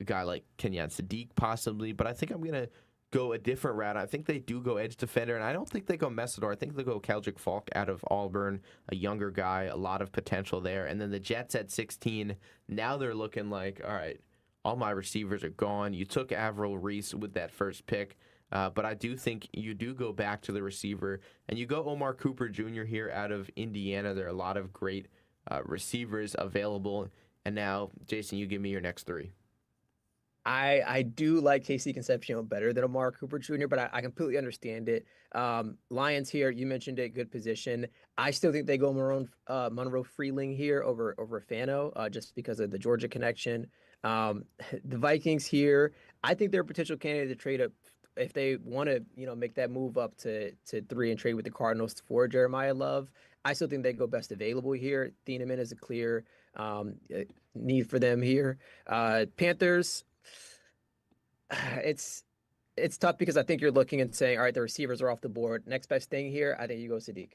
A: a guy like Kenyon Sadiq possibly, but I think I'm going to go a different route. I think they do go edge defender, and I don't think they go Messidor. I think they go Keldrick Falk out of Auburn, a younger guy, a lot of potential there. And then the Jets at 16, now they're looking like, all right, all my receivers are gone. You took Avril Reese with that first pick, but I do think you do go back to the receiver, and you go Omar Cooper Jr. here out of Indiana. There are a lot of great receivers available. And now, Jason, you give me your next 3.
H: I do like KC Concepcion better than Amari Cooper Jr., but I completely understand it. Lions here, you mentioned it, good position. I still think they go Monroe Freeling here over Fano, just because of the Georgia connection. The Vikings here, I think they're a potential candidate to trade up if they want to, make that move up to 3 and trade with the Cardinals for Jeremiah Love. I still think they go best available here. Thieneman is a clear need for them here. Panthers. It's tough because I think you're looking and saying, all right, the receivers are off the board. Next best thing here, I think you go Sadiq.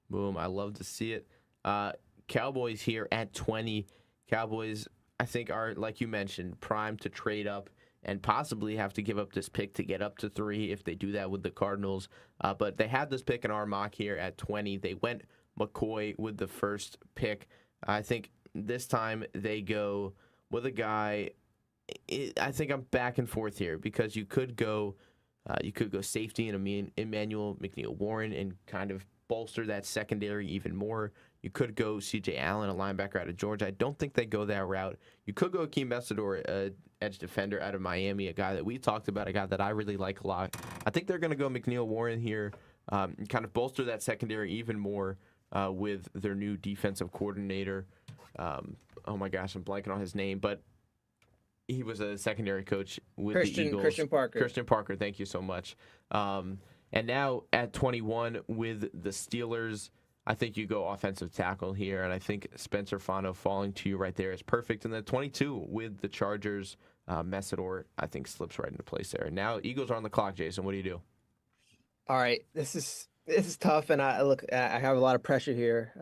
A: Boom. I love to see it. Cowboys here at 20. Cowboys, I think, are, like you mentioned, primed to trade up and possibly have to give up this pick to get up to 3 if they do that with the Cardinals. But they had this pick in our mock here at 20. They went McCoy with the first pick. I think this time they go with a guy. I think I'm back and forth here because you could go safety and Emmanuel McNeil-Warren and kind of bolster that secondary even more. You could go C.J. Allen, a linebacker out of Georgia. I don't think they go that route. You could go Akeem Messidor, edge defender out of Miami, a guy that we talked about, a guy that I really like a lot. I think they're going to go McNeil-Warren here, kind of bolster that secondary even more with their new defensive coordinator. Oh my gosh, I'm blanking on his name, but he was a secondary coach with the Eagles. Christian Parker, thank you so much. And now at 21 with the Steelers, I think you go offensive tackle here, and I think Spencer Fano falling to you right there is perfect. And then 22 with the Chargers, Messidor, I think slips right into place there. Now Eagles are on the clock, Jason. What do you do?
H: All right, this is tough, and I have a lot of pressure here.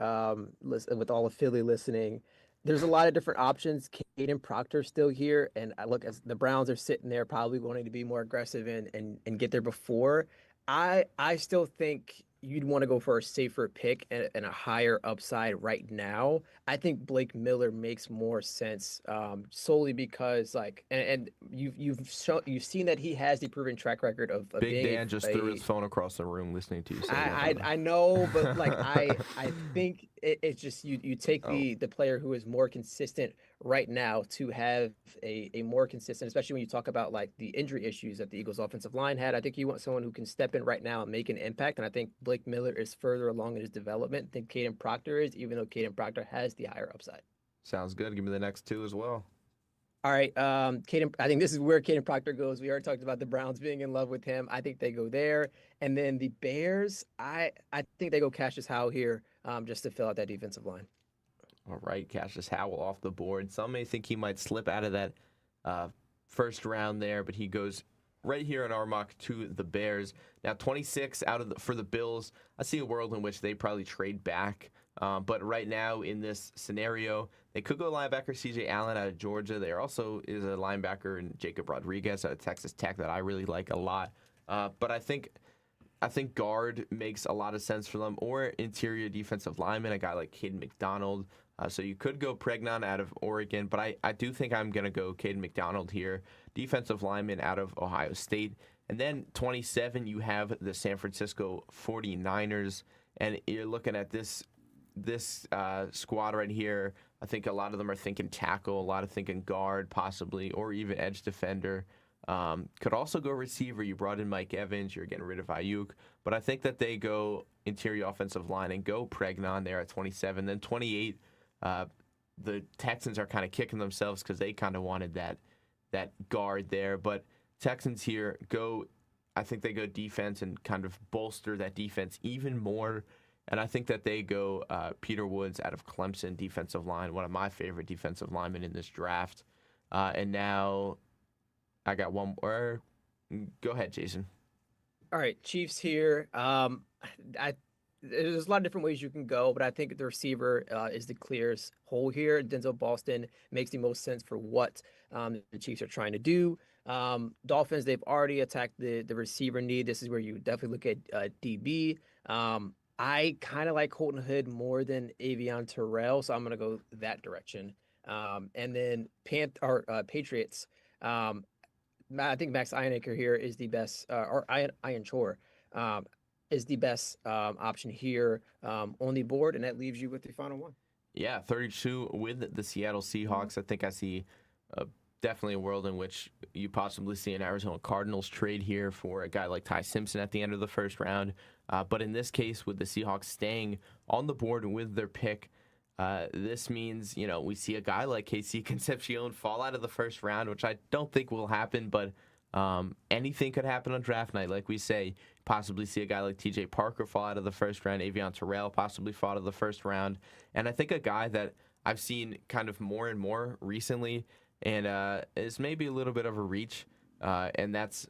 H: With all of Philly listening. There's a lot of different options. Caden Proctor still here, and I look as the Browns are sitting there, probably wanting to be more aggressive and get there before. I still think you'd want to go for a safer pick and a higher upside right now, I think Blake Miller makes more sense, solely because and you've seen that he has the proven track record of
A: Big
H: being
A: Dan just threw his phone across the room listening to you say
H: I know, but I think it's just you take
A: Oh.
H: the player who is more consistent right now to have a more consistent, especially when you talk about like the injury issues that the Eagles offensive line had. I think you want someone who can step in right now and make an impact, and I think Blake Miller is further along in his development than Caden Proctor is, even though Caden Proctor has the higher upside.
A: Sounds good. Give me the next two as well.
H: All right, Caden. I think this is where Caden Proctor goes. We already talked about the Browns being in love with him. I think they go there, and then the Bears. I think they go Cassius Howe here, just to fill out that defensive line.
A: All right, Cassius Howell off the board. Some may think he might slip out of that first round there, but he goes right here in our mock to the Bears. Now 26 for the Bills. I see a world in which they probably trade back. But right now in this scenario, they could go linebacker C.J. Allen out of Georgia. There also is a linebacker in Jacob Rodriguez out of Texas Tech that I really like a lot. But I think guard makes a lot of sense for them, or interior defensive lineman, a guy like Caden McDonald. So you could go Pregnon out of Oregon, but I do think I'm going to go Caden McDonald here, defensive lineman out of Ohio State. And then 27, you have the San Francisco 49ers, and you're looking at this squad right here. I think a lot of them are thinking tackle, a lot of thinking guard possibly, or even edge defender. Could also go receiver. You brought in Mike Evans. You're getting rid of Ayuk. But I think that they go interior offensive line and go Pregnon there at 27. Then 28, the Texans are kind of kicking themselves because they kind of wanted that guard there. But Texans here I think they go defense and kind of bolster that defense even more. And I think that they go Peter Woods out of Clemson, defensive line, one of my favorite defensive linemen in this draft. And now I got one more. Go ahead, Jason.
H: All right, Chiefs here. There's a lot of different ways you can go, but I think the receiver is the clearest hole here. Denzel Boston makes the most sense for what the Chiefs are trying to do. Dolphins, they've already attacked the receiver need. This is where you definitely look at DB. I kind of like Colton Hood more than Avion Terrell, so I'm going to go that direction. And then Patriots, I think Max Ironacre here is the best, or Ian Chor is the best option here on the board, and that leaves you with the final one.
A: Yeah, 32 with the Seattle Seahawks. I think I see definitely a world in which you possibly see an Arizona Cardinals trade here for a guy like Ty Simpson at the end of the first round. But in this case, with the Seahawks staying on the board with their pick, this means, we see a guy like KC Concepcion fall out of the first round, which I don't think will happen, but anything could happen on draft night. Like we say, possibly see a guy like TJ Parker fall out of the first round, Avion Terrell possibly fall out of the first round. And I think a guy that I've seen kind of more and more recently and is maybe a little bit of a reach, and that's,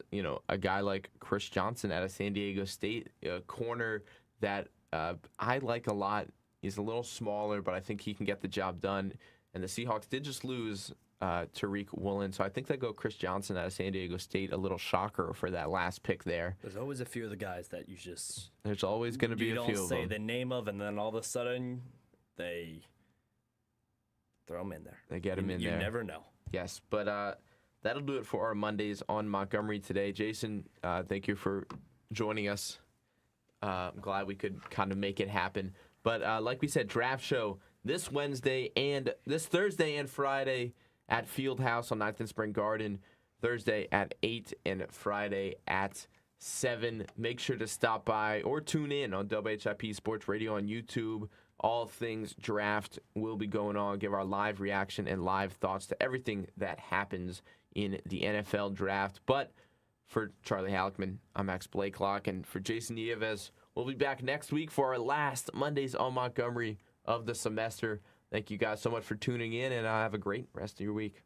A: a guy like Chris Johnson out of San Diego State, a corner that I like a lot. He's a little smaller, but I think he can get the job done. And the Seahawks did just lose Tariq Woolen, so I think they go Chris Johnson out of San Diego State. A little shocker for that last pick there.
B: There's always a few of the guys that you just...
A: There's always going to be a few of them. You
B: don't say the name of, and then all of a sudden, they throw them in there.
A: They get them in there.
B: You never know.
A: Yes, but that'll do it for our Mondays on Montgomery today. Jason, thank you for joining us. I'm glad we could kind of make it happen. But like we said, draft show this Thursday and Friday at Fieldhouse on 9th and Spring Garden. Thursday at 8 and Friday at 7. Make sure to stop by or tune in on WHIP Sports Radio on YouTube. All things draft will be going on. Give our live reaction and live thoughts to everything that happens in the NFL draft. But for Charlie Halleckman, I'm Max Blakelock. And for Jason Nieves, we'll be back next week for our last Mondays on Montgomery of the semester. Thank you guys so much for tuning in, and have a great rest of your week.